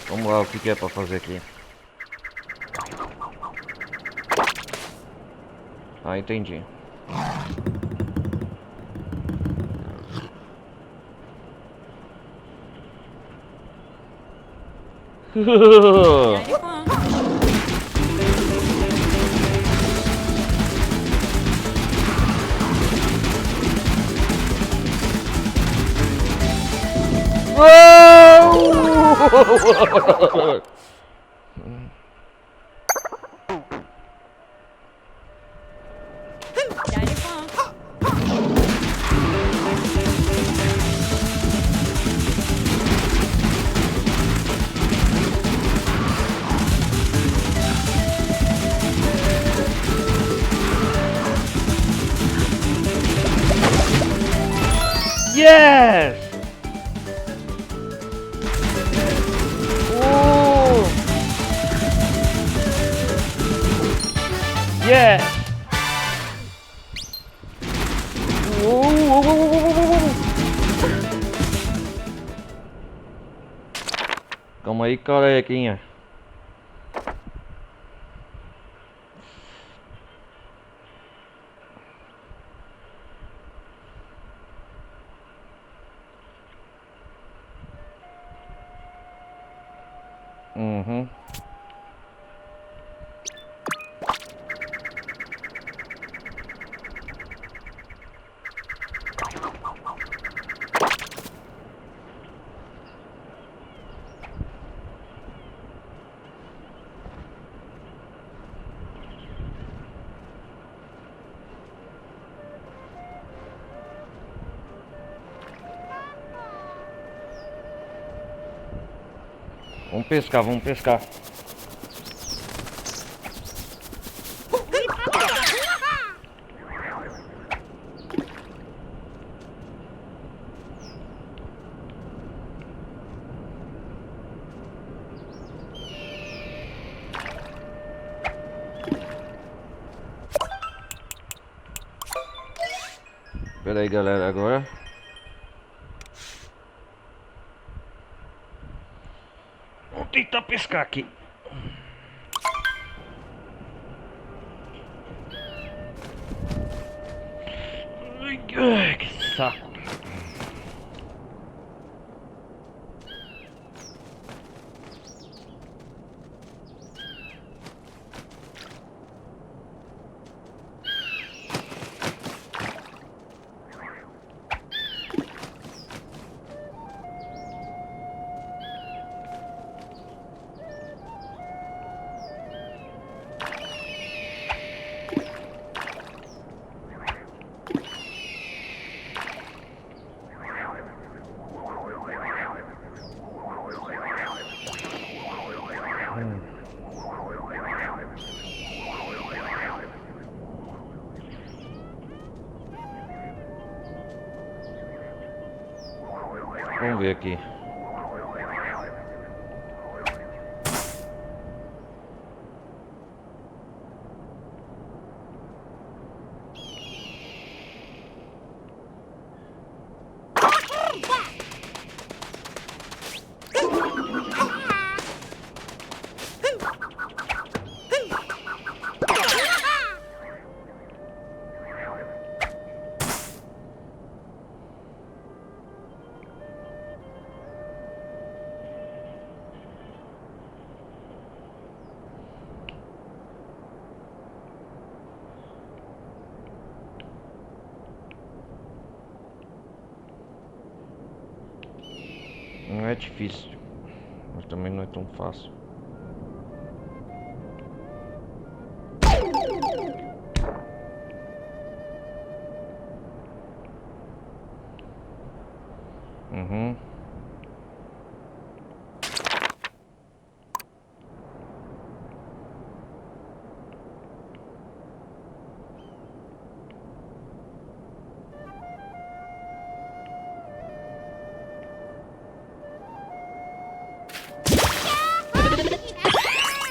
Vamos lá, o que é pra fazer aqui? Ah, entendi. Yes! Oh! Yes! Calma aí, carequinha. Uhum. Vamos pescar, vamos pescar. Espera aí, galera, agora. Vamos tentar pescar aqui. Ai, que saco. Vamos ver aqui. Não é difícil, mas também não é tão fácil. Uhum.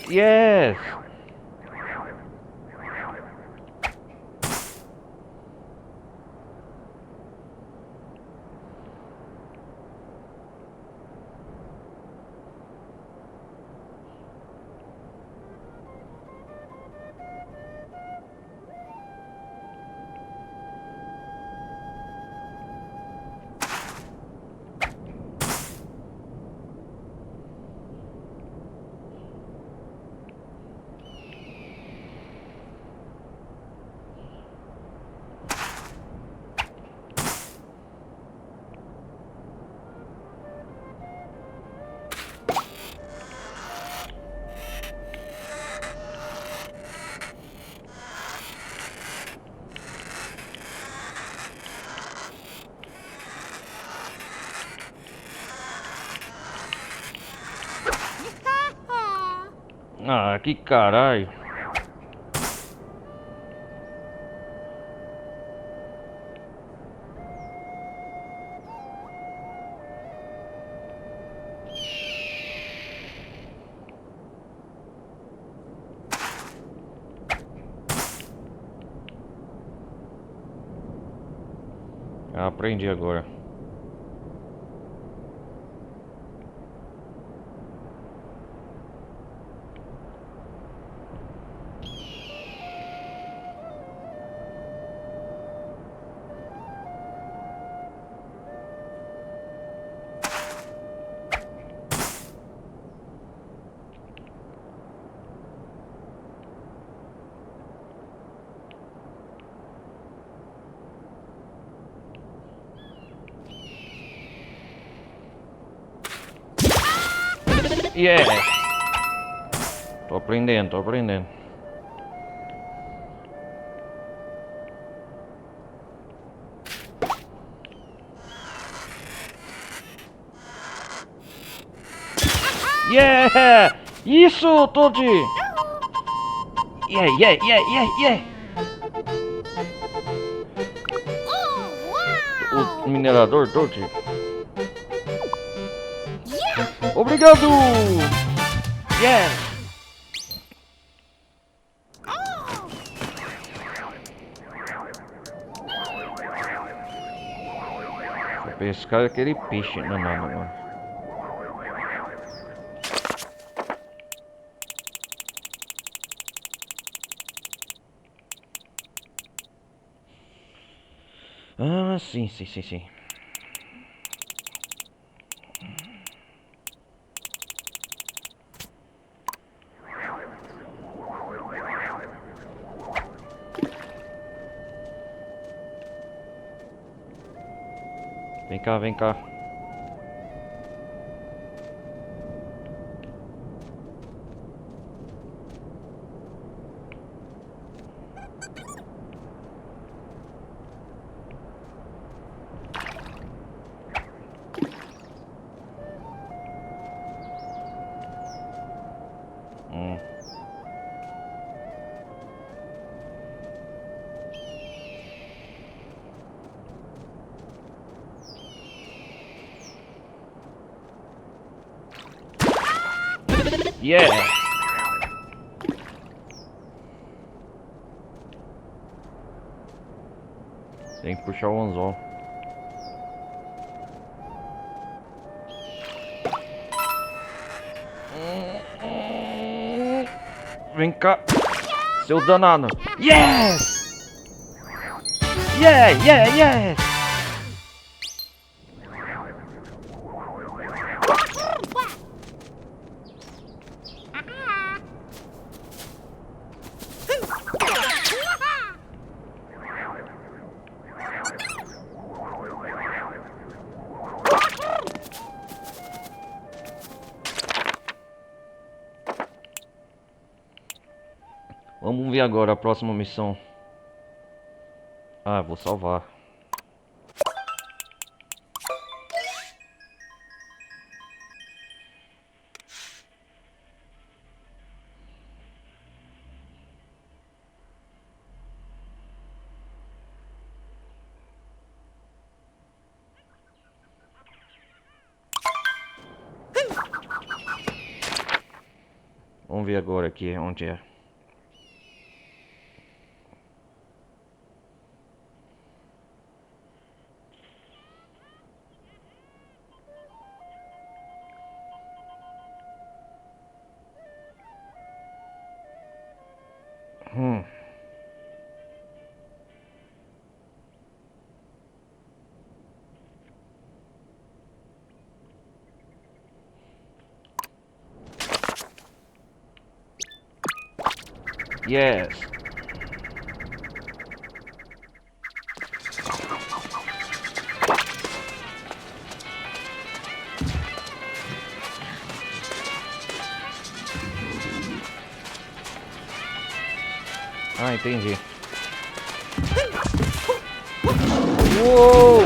Yes! Ah, que caralho. Eu aprendi agora. Yeah! Tô aprendendo, tô aprendendo. Yeah! Isso, Todd! Yeah, yeah, yeah, yeah, yeah! O minerador, Todd. Obrigado! Yeah! pescar aquele peixe danado agora. Ah, sim. Vem cá. Yeah! Tem que puxar o anzol. Vem cá, seu danado. Yes! Yes! Vamos ver agora a próxima missão. Ah, vou salvar. Vamos ver agora aqui onde é. Yes. Ah, entendi. Uou!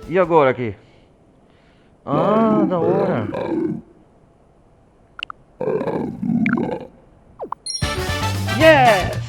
E agora aqui? Ah, da hora. Yes!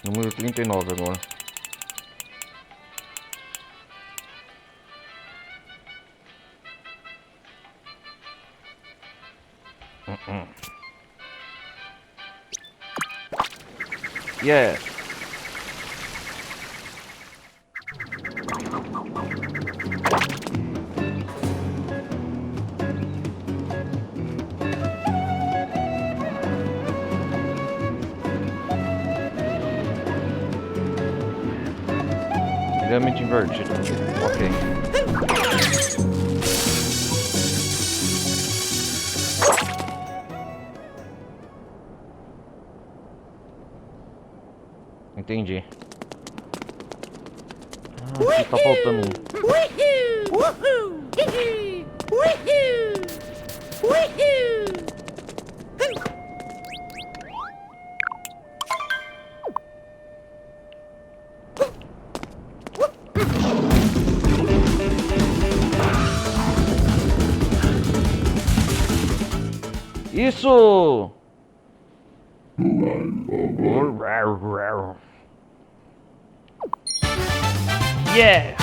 Número 39 agora. Yes. Piramide invertida. Ok. Entendi. Ah, aqui tá faltando um. Isso! Yeah!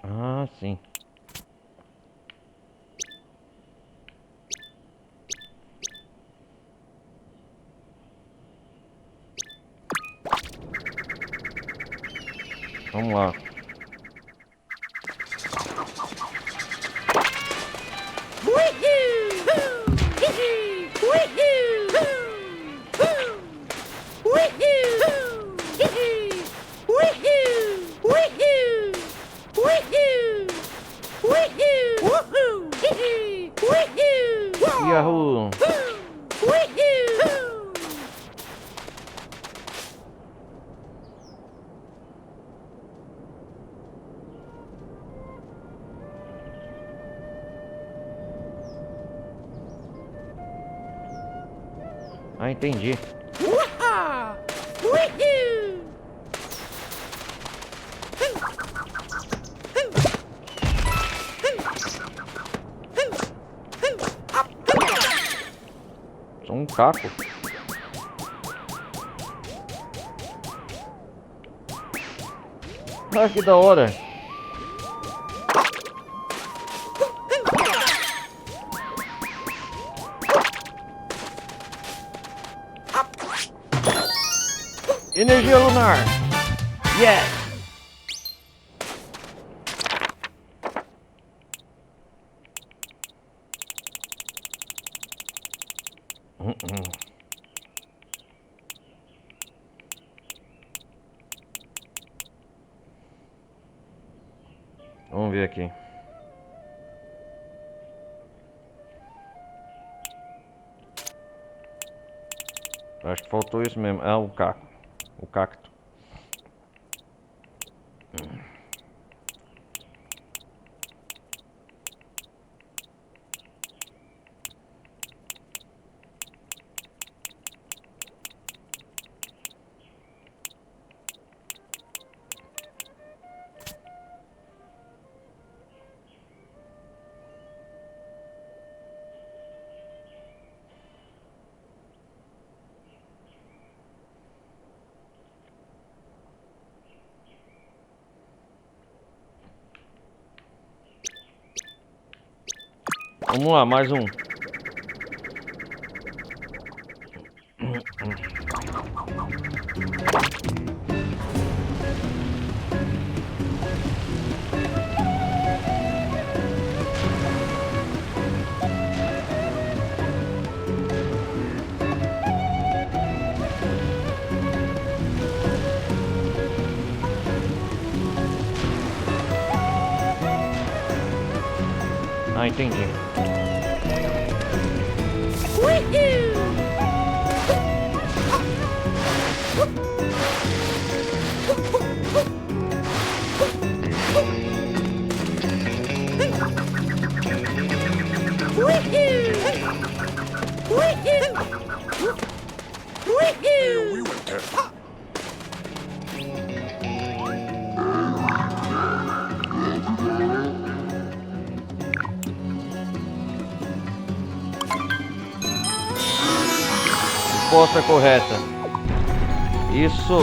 Ah, sim. Vamos lá. Yahoo! Ah, entendi. Sou um caco. Ah, que da hora. Energia lunar. Yes. Vamos ver aqui. Acho que faltou isso mesmo. Ah, o caco. O cacto. Vamos lá, mais um. Ah, entendi. Resposta correta. Isso.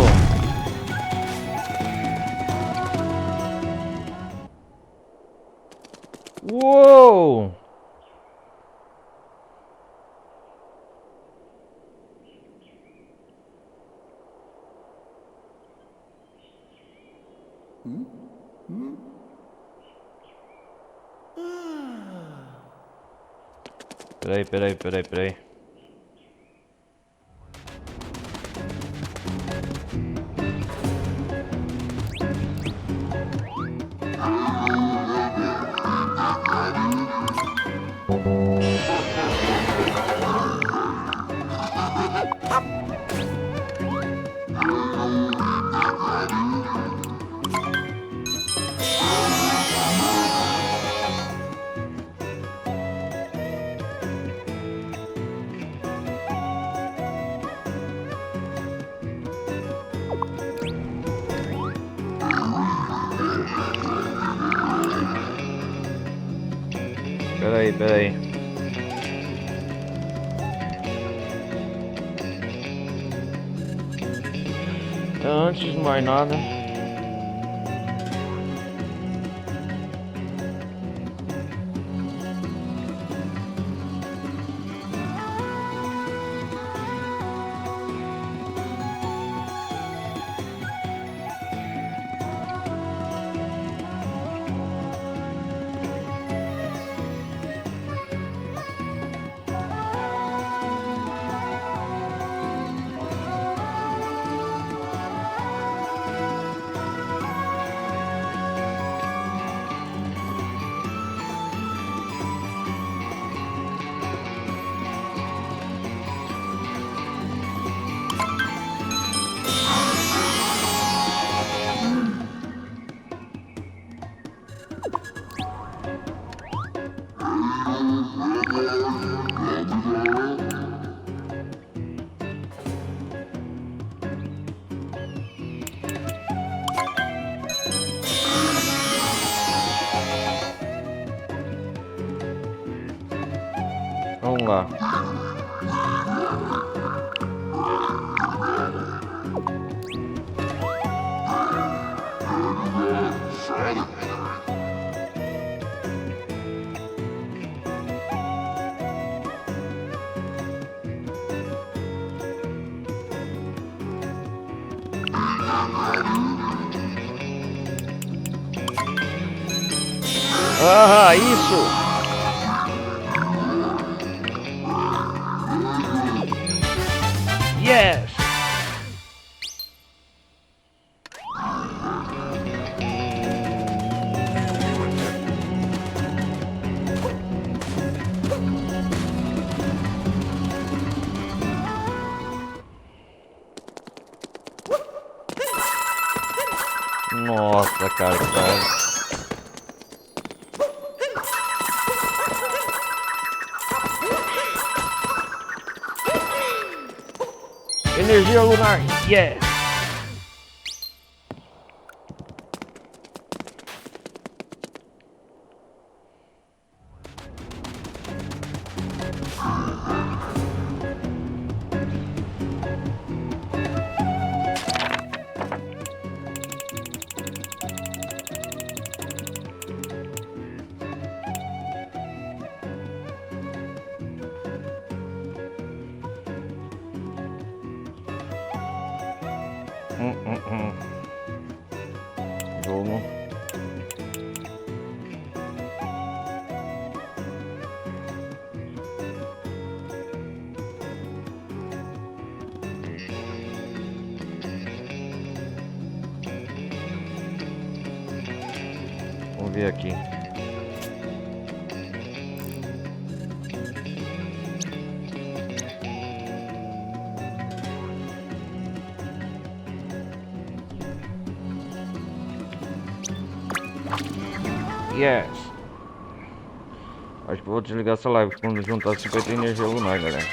Uou! Peraí. Peraí. Antes de mais nada, vamos lá. Ah, isso! Yes! Nossa, cara, Energia lunar, yes! Jogo. Vamos ver aqui. Yes. Acho que vou desligar essa live quando juntar 50 energia lunar, galera.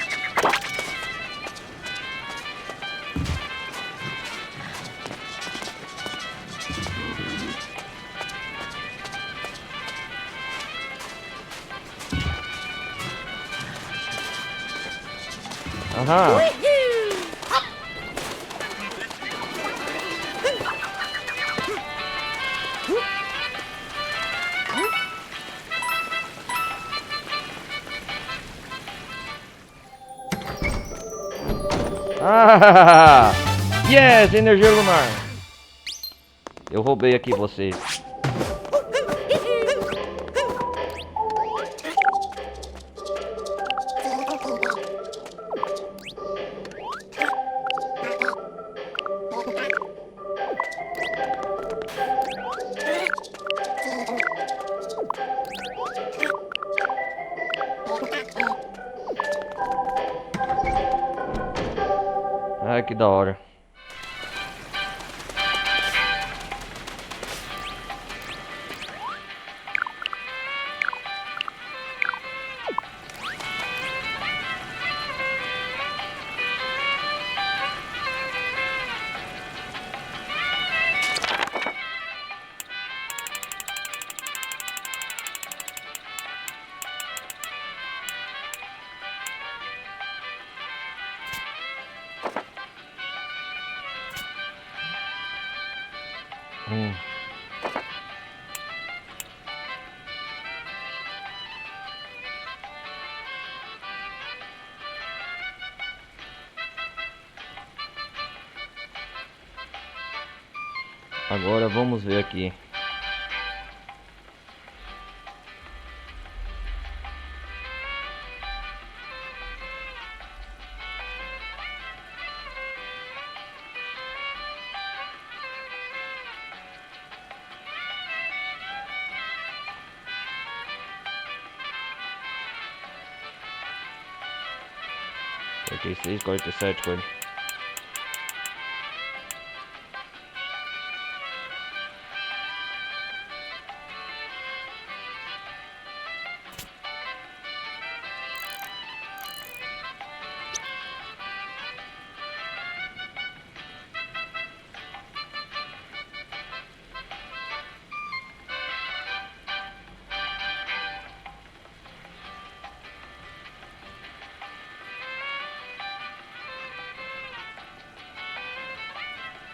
Aham. Ah, yes, energia lunar. Eu roubei aqui vocês. Ai, que da hora. Agora vamos ver aqui. Peguei 6,47 com ele.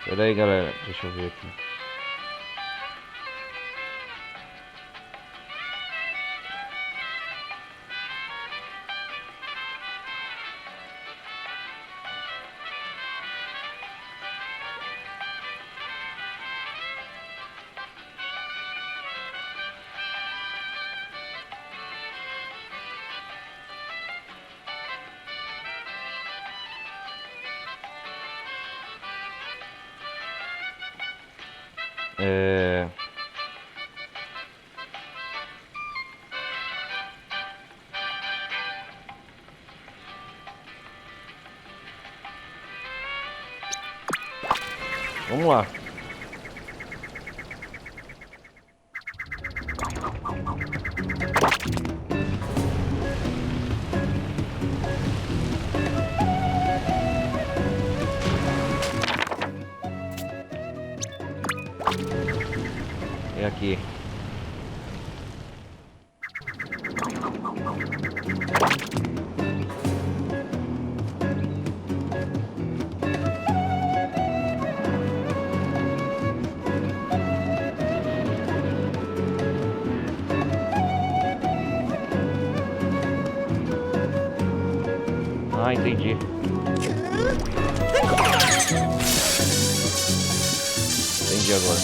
Pera aí, galera, deixa eu ver aqui. Vamos lá. É aqui. Ah, entendi. Entendi agora.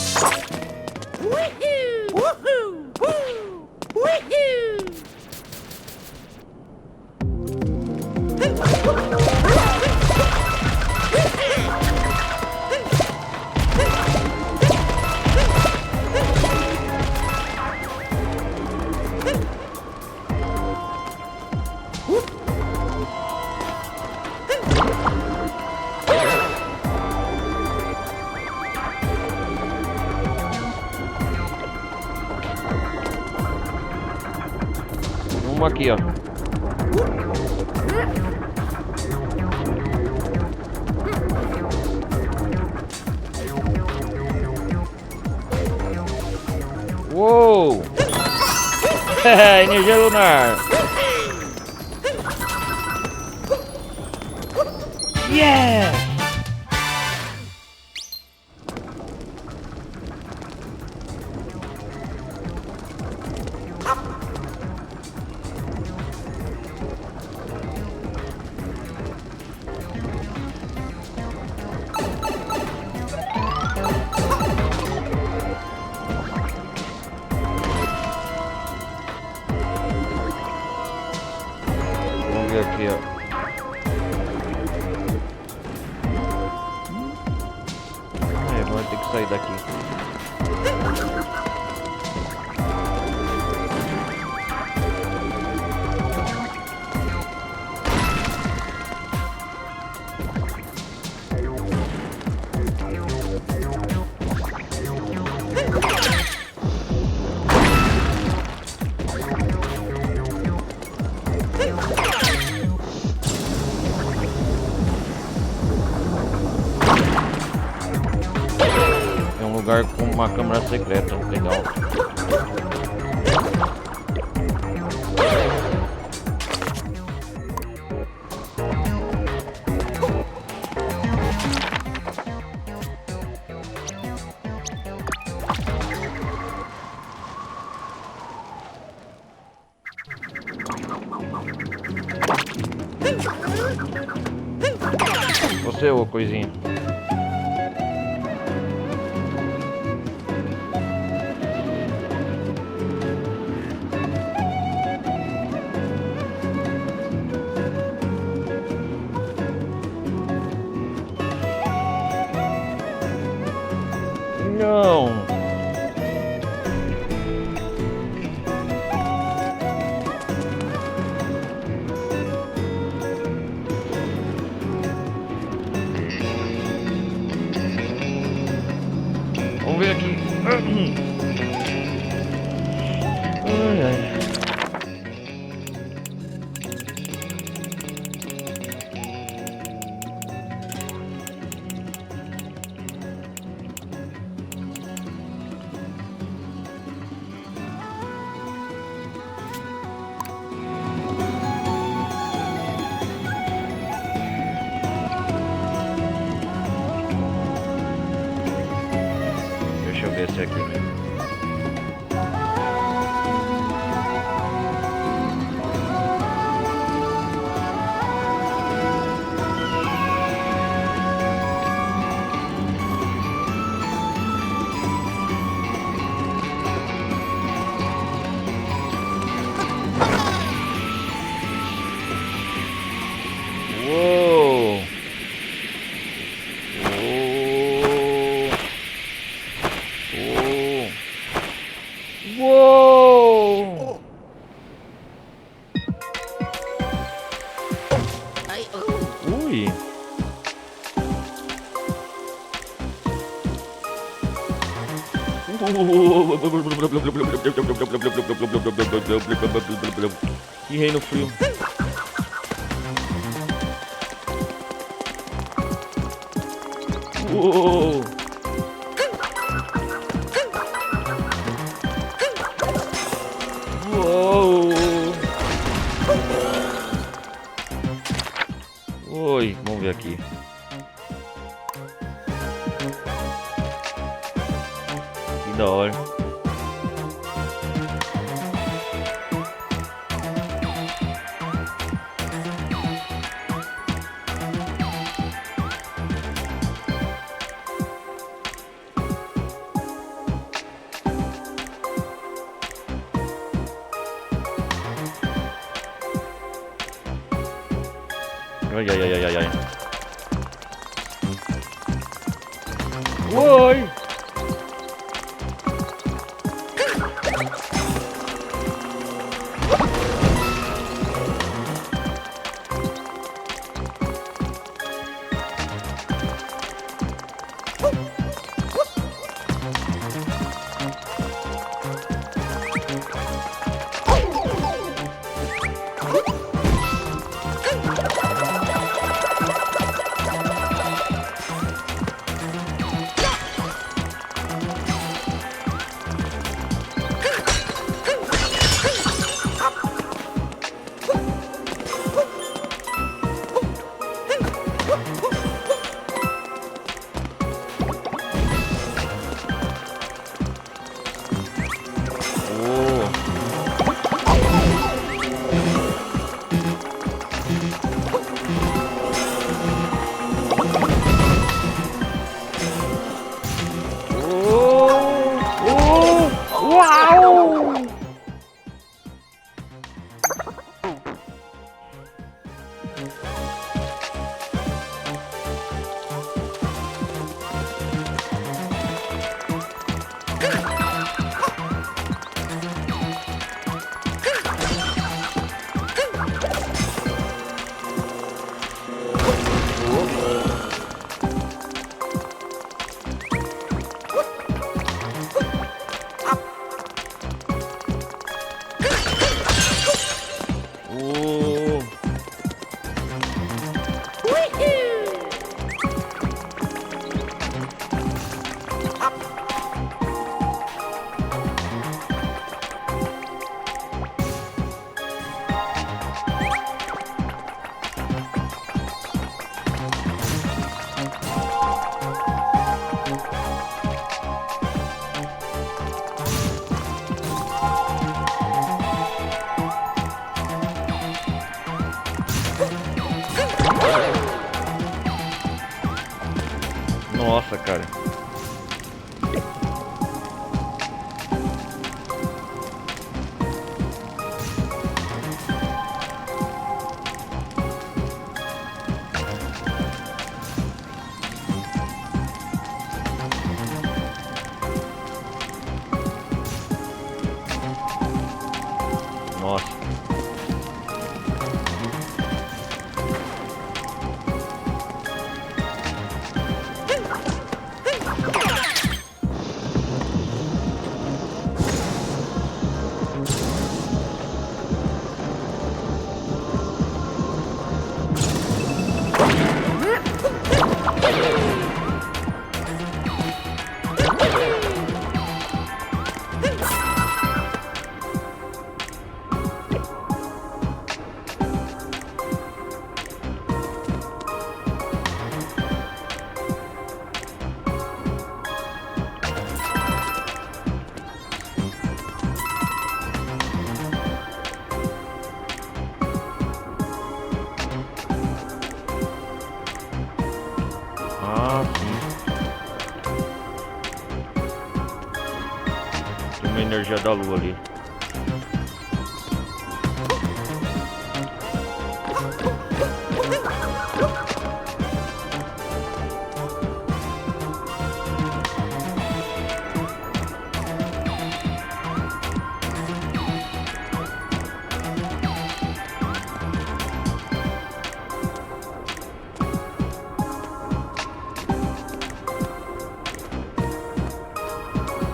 Vamos aqui, ó. Uou! Energia lunar. Yeah! sair daqui. É um lugar com uma câmera secreta, legal. Você, ô coisinha. Não. Vamos ver aqui. Ai, ai. Deixa eu ver esse aqui. Uou! Uou! Ai, Ui! Que reino frio. Uou! Uou! Oi, vamos ver aqui. Que da hora. Ai, ai, ai, ai, ai. Oi! Nossa, cara. Nossa. Ah, sim. Tem uma energia da lua ali.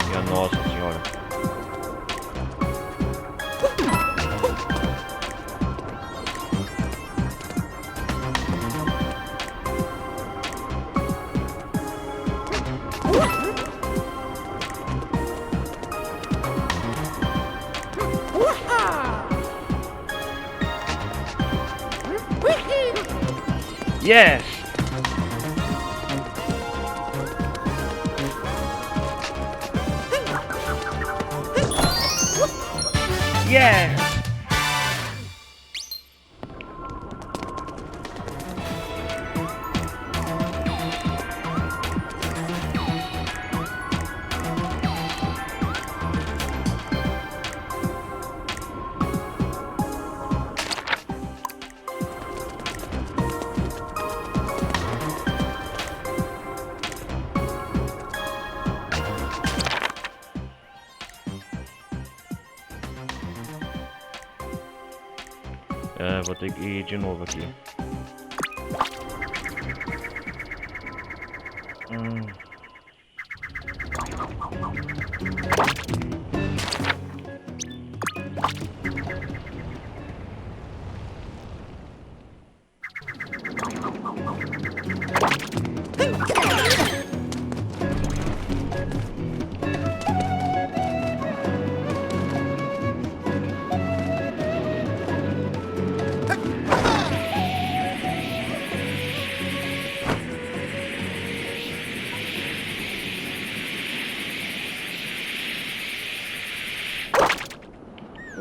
Minha Nossa Senhora. Yes! Yes! É, vou ter que ir de novo aqui.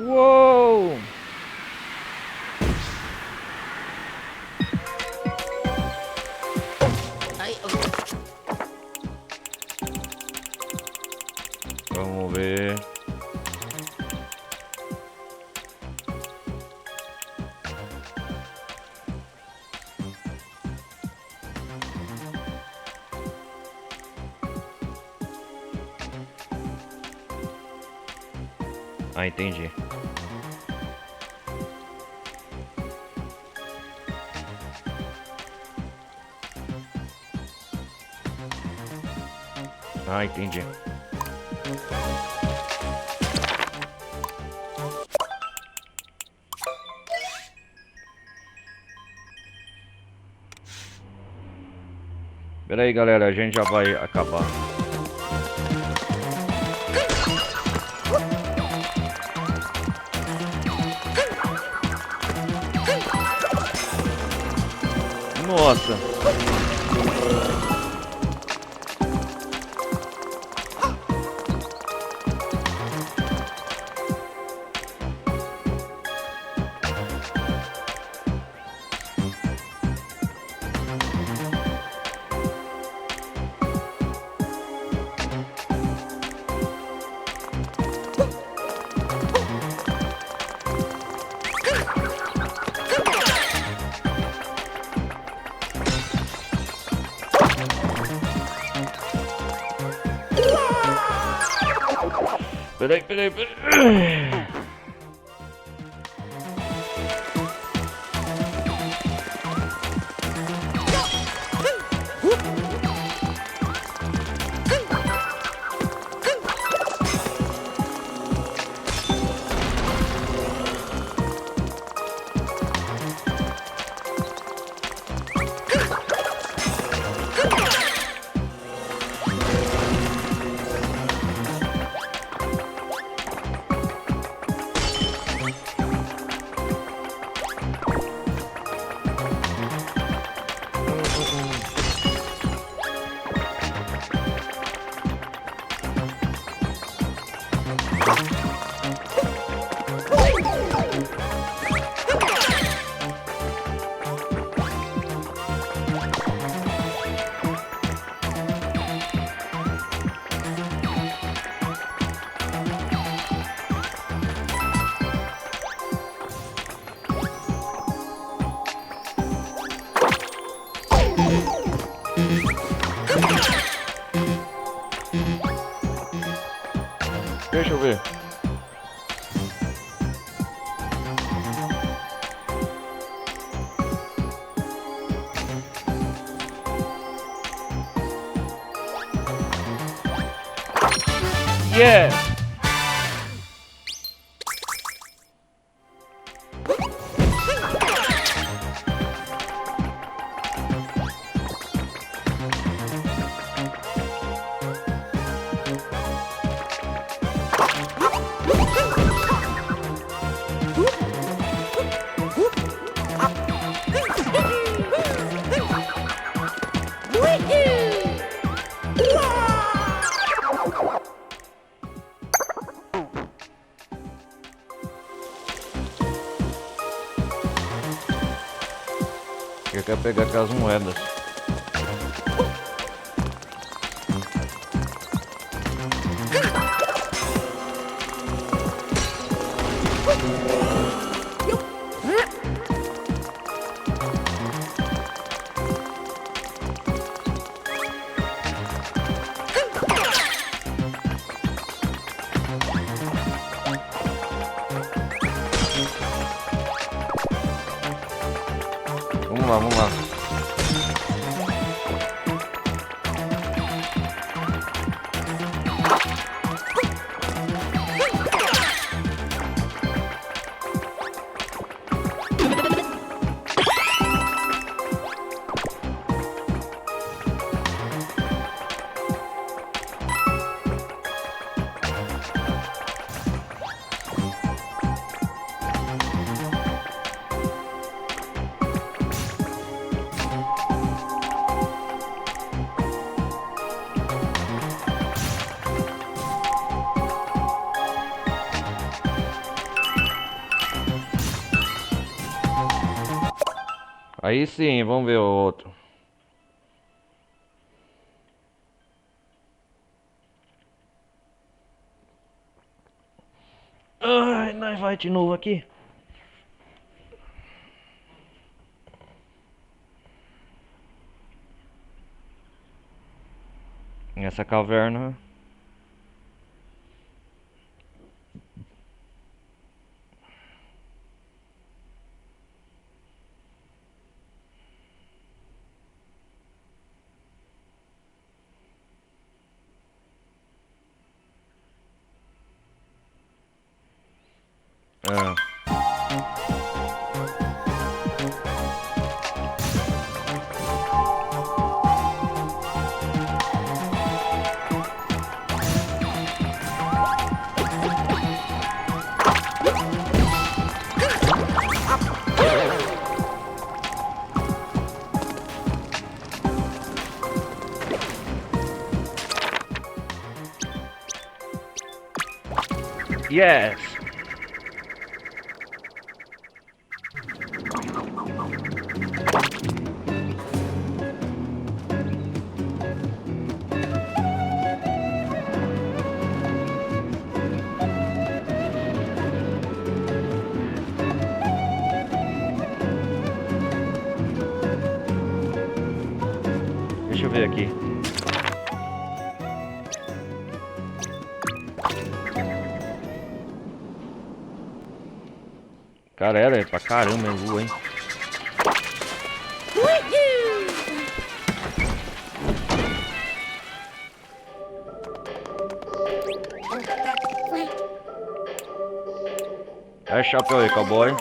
Uou! Ai, Vamos ver. Ah, entendi. Ah, entendi. Pera aí, galera, a gente já vai acabar. Nossa. Peraí, peraí, peraí. Deixa eu ver. Yeah! Eu quero pegar aquelas moedas. Vamos lá, vamos lá. Aí sim, vamos ver o outro. Ai, nós vai de novo aqui. Essa caverna. É. Yes. Deixa eu ver aqui. Cara, era pra caramba a lua, hein? É chapéu aí, cowboy.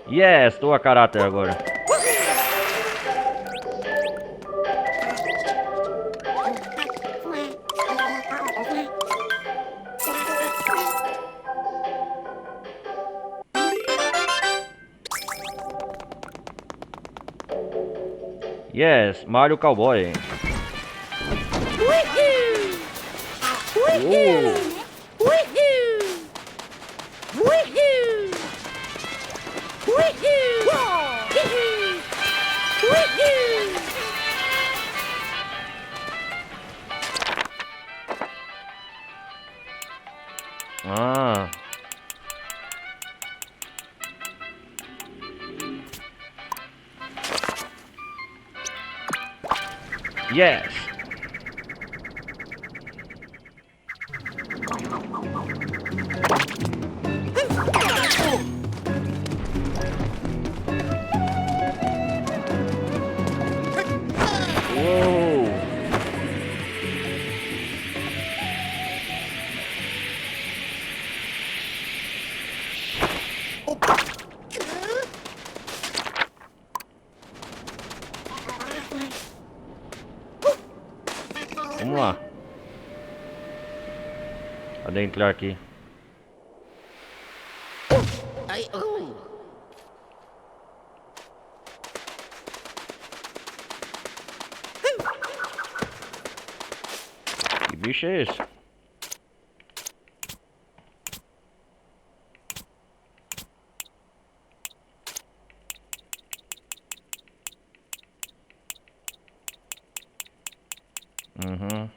Yes, tô a caráter agora. Yes, Mario Cowboy. Ah. Yes. Uou. Vamos lá. Adentrar aqui. Ai, Que bicho é esse? Uhum.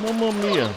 Mamma mia.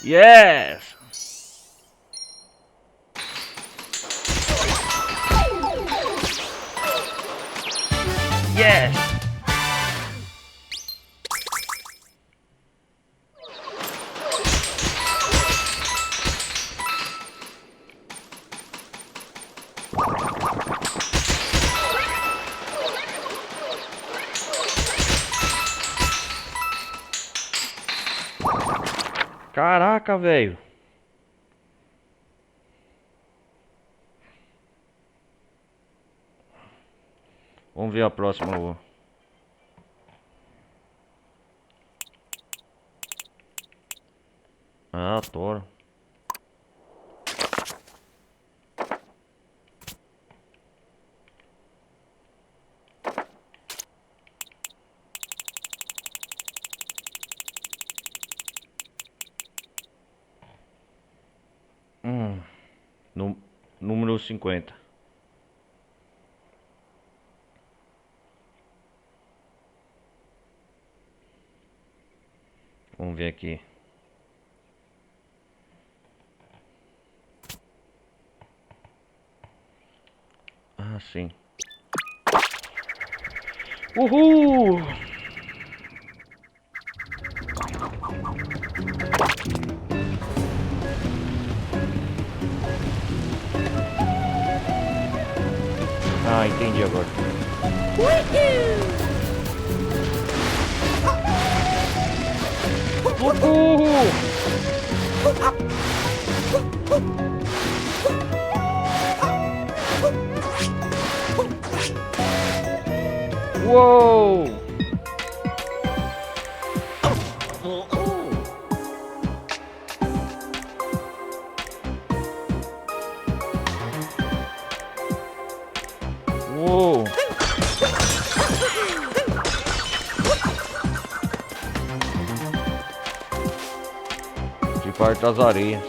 Yes. Yes. Caraca, velho. Vamos ver a próxima lua. Ah, Toro. Número 50. Vamos ver aqui. Ah, sim. Uhul! Ah, entendi agora. Uhul! Uou! Uou. De parte das areias.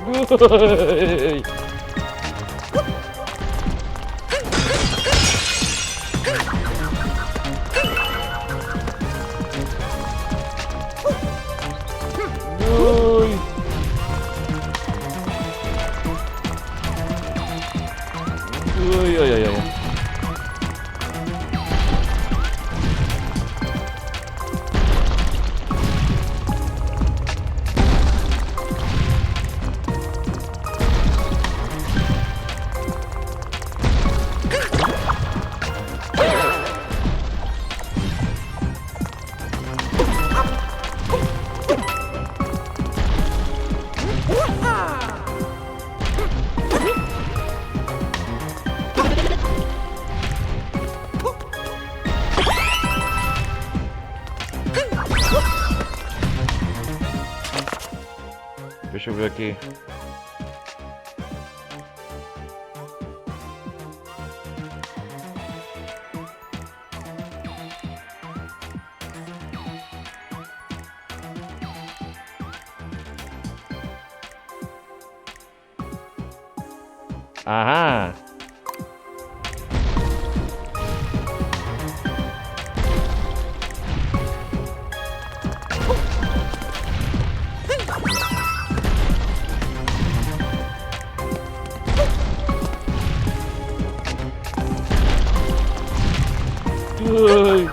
Ui. Ui. Ui, ai, ai, ai. Deixa eu ver aqui. Aham. Ui.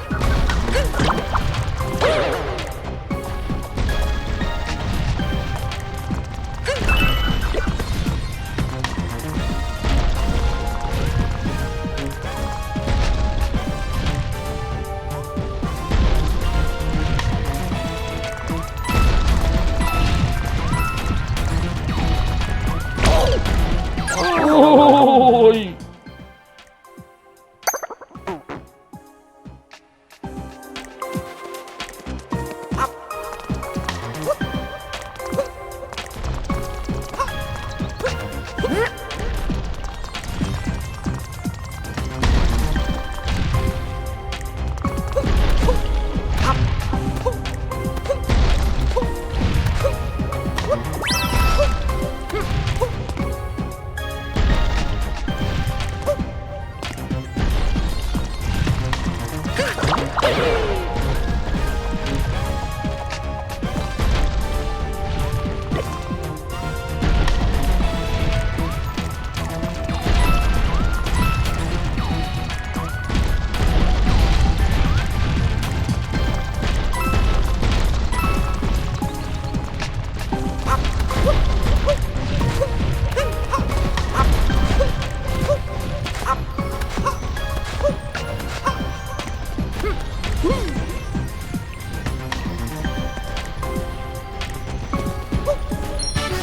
Ui.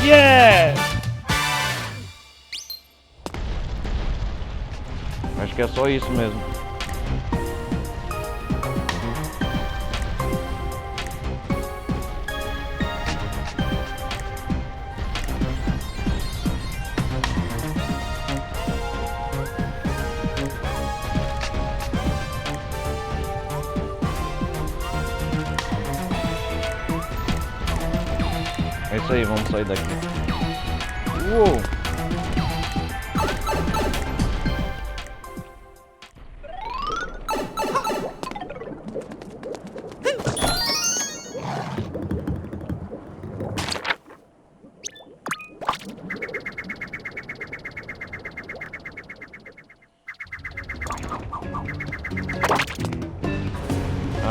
Yeah! Acho que é só isso mesmo. É isso aí, vamos sair daqui. Uou!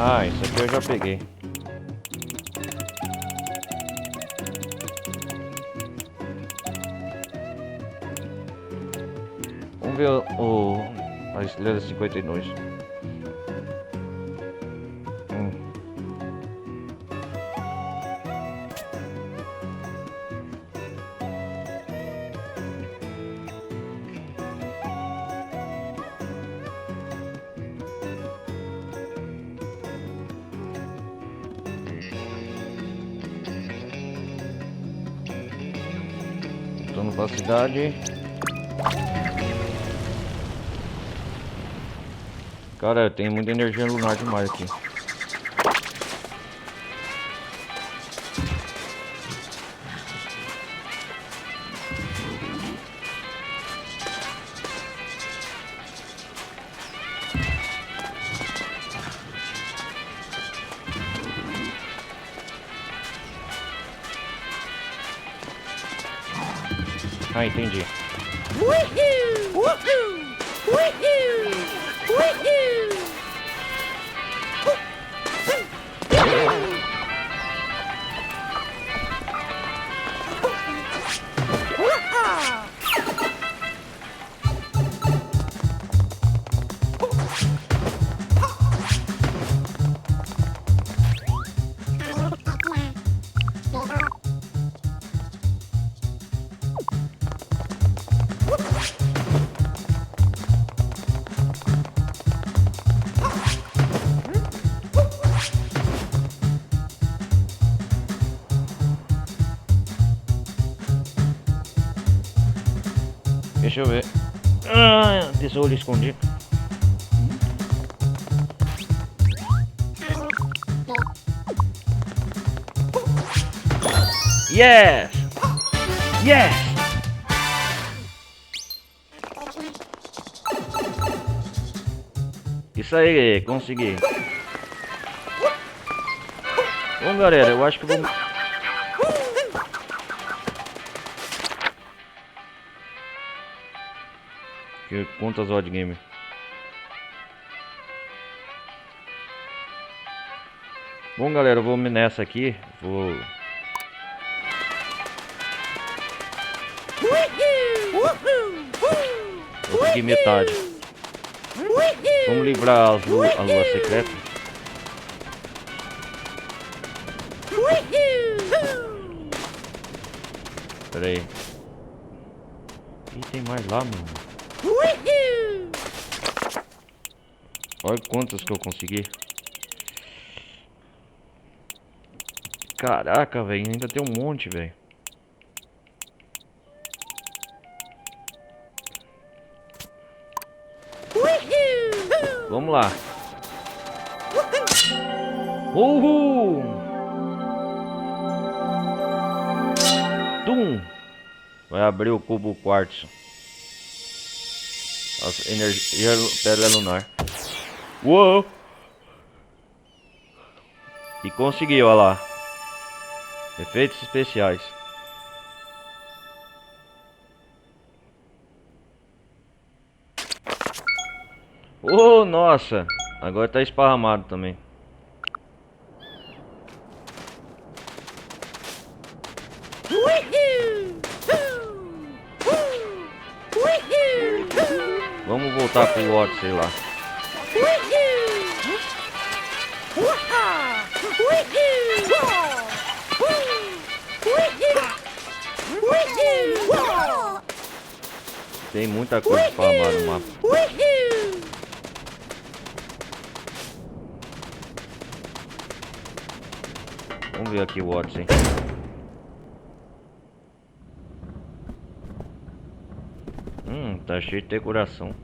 Ah, isso aqui eu já peguei. Vamos ver a estrela 52. Voltando pra cidade. Cara, tem muita energia lunar demais aqui. Ah, entendi. Woohoo! Woohoo! Woohoo! Woohoo! Deixa eu ver. Ah, tesouro escondido. Yes! Yes! Isso aí, consegui. Bom, galera, eu acho que vamos... Quantas horas de game? Bom, galera, eu vou nessa aqui. Vou seguir metade. Vamos livrar a lua secreta. Pera aí. Ih, tem mais lá, mano. Olha quantas que eu consegui. Caraca, velho, ainda tem um monte, velho. Vamos lá. Uhul! Tum! Vai abrir o cubo quartzo. As energia pedra lunar. Uou! E conseguiu, olha lá. Efeitos especiais. Oh, nossa! Agora tá esparramado também. Vamos voltar pro Odyssey lá. Tem muita coisa esparramada no mapa. Vamos ver aqui o Odyssey. Tá cheio de decoração.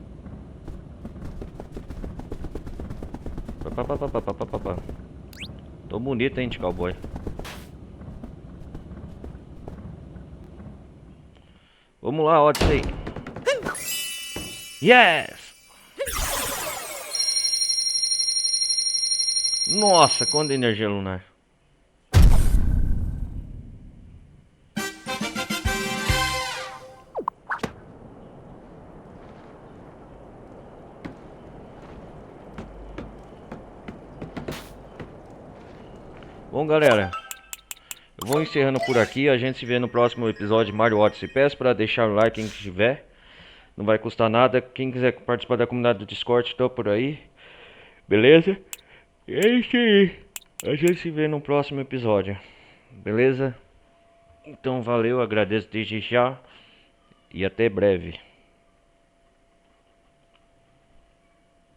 Tô bonito, hein, de cowboy. Vamos lá, Odyssey. Yes! Nossa, quanta energia lunar. Bom, galera, eu vou encerrando por aqui. A gente se vê no próximo episódio de Mario Odyssey. Peço para deixar o like quem tiver. Não vai custar nada. Quem quiser participar da comunidade do Discord, tô por aí. Beleza? É isso aí. A gente se vê no próximo episódio. Beleza? Então valeu, agradeço desde já. E até breve.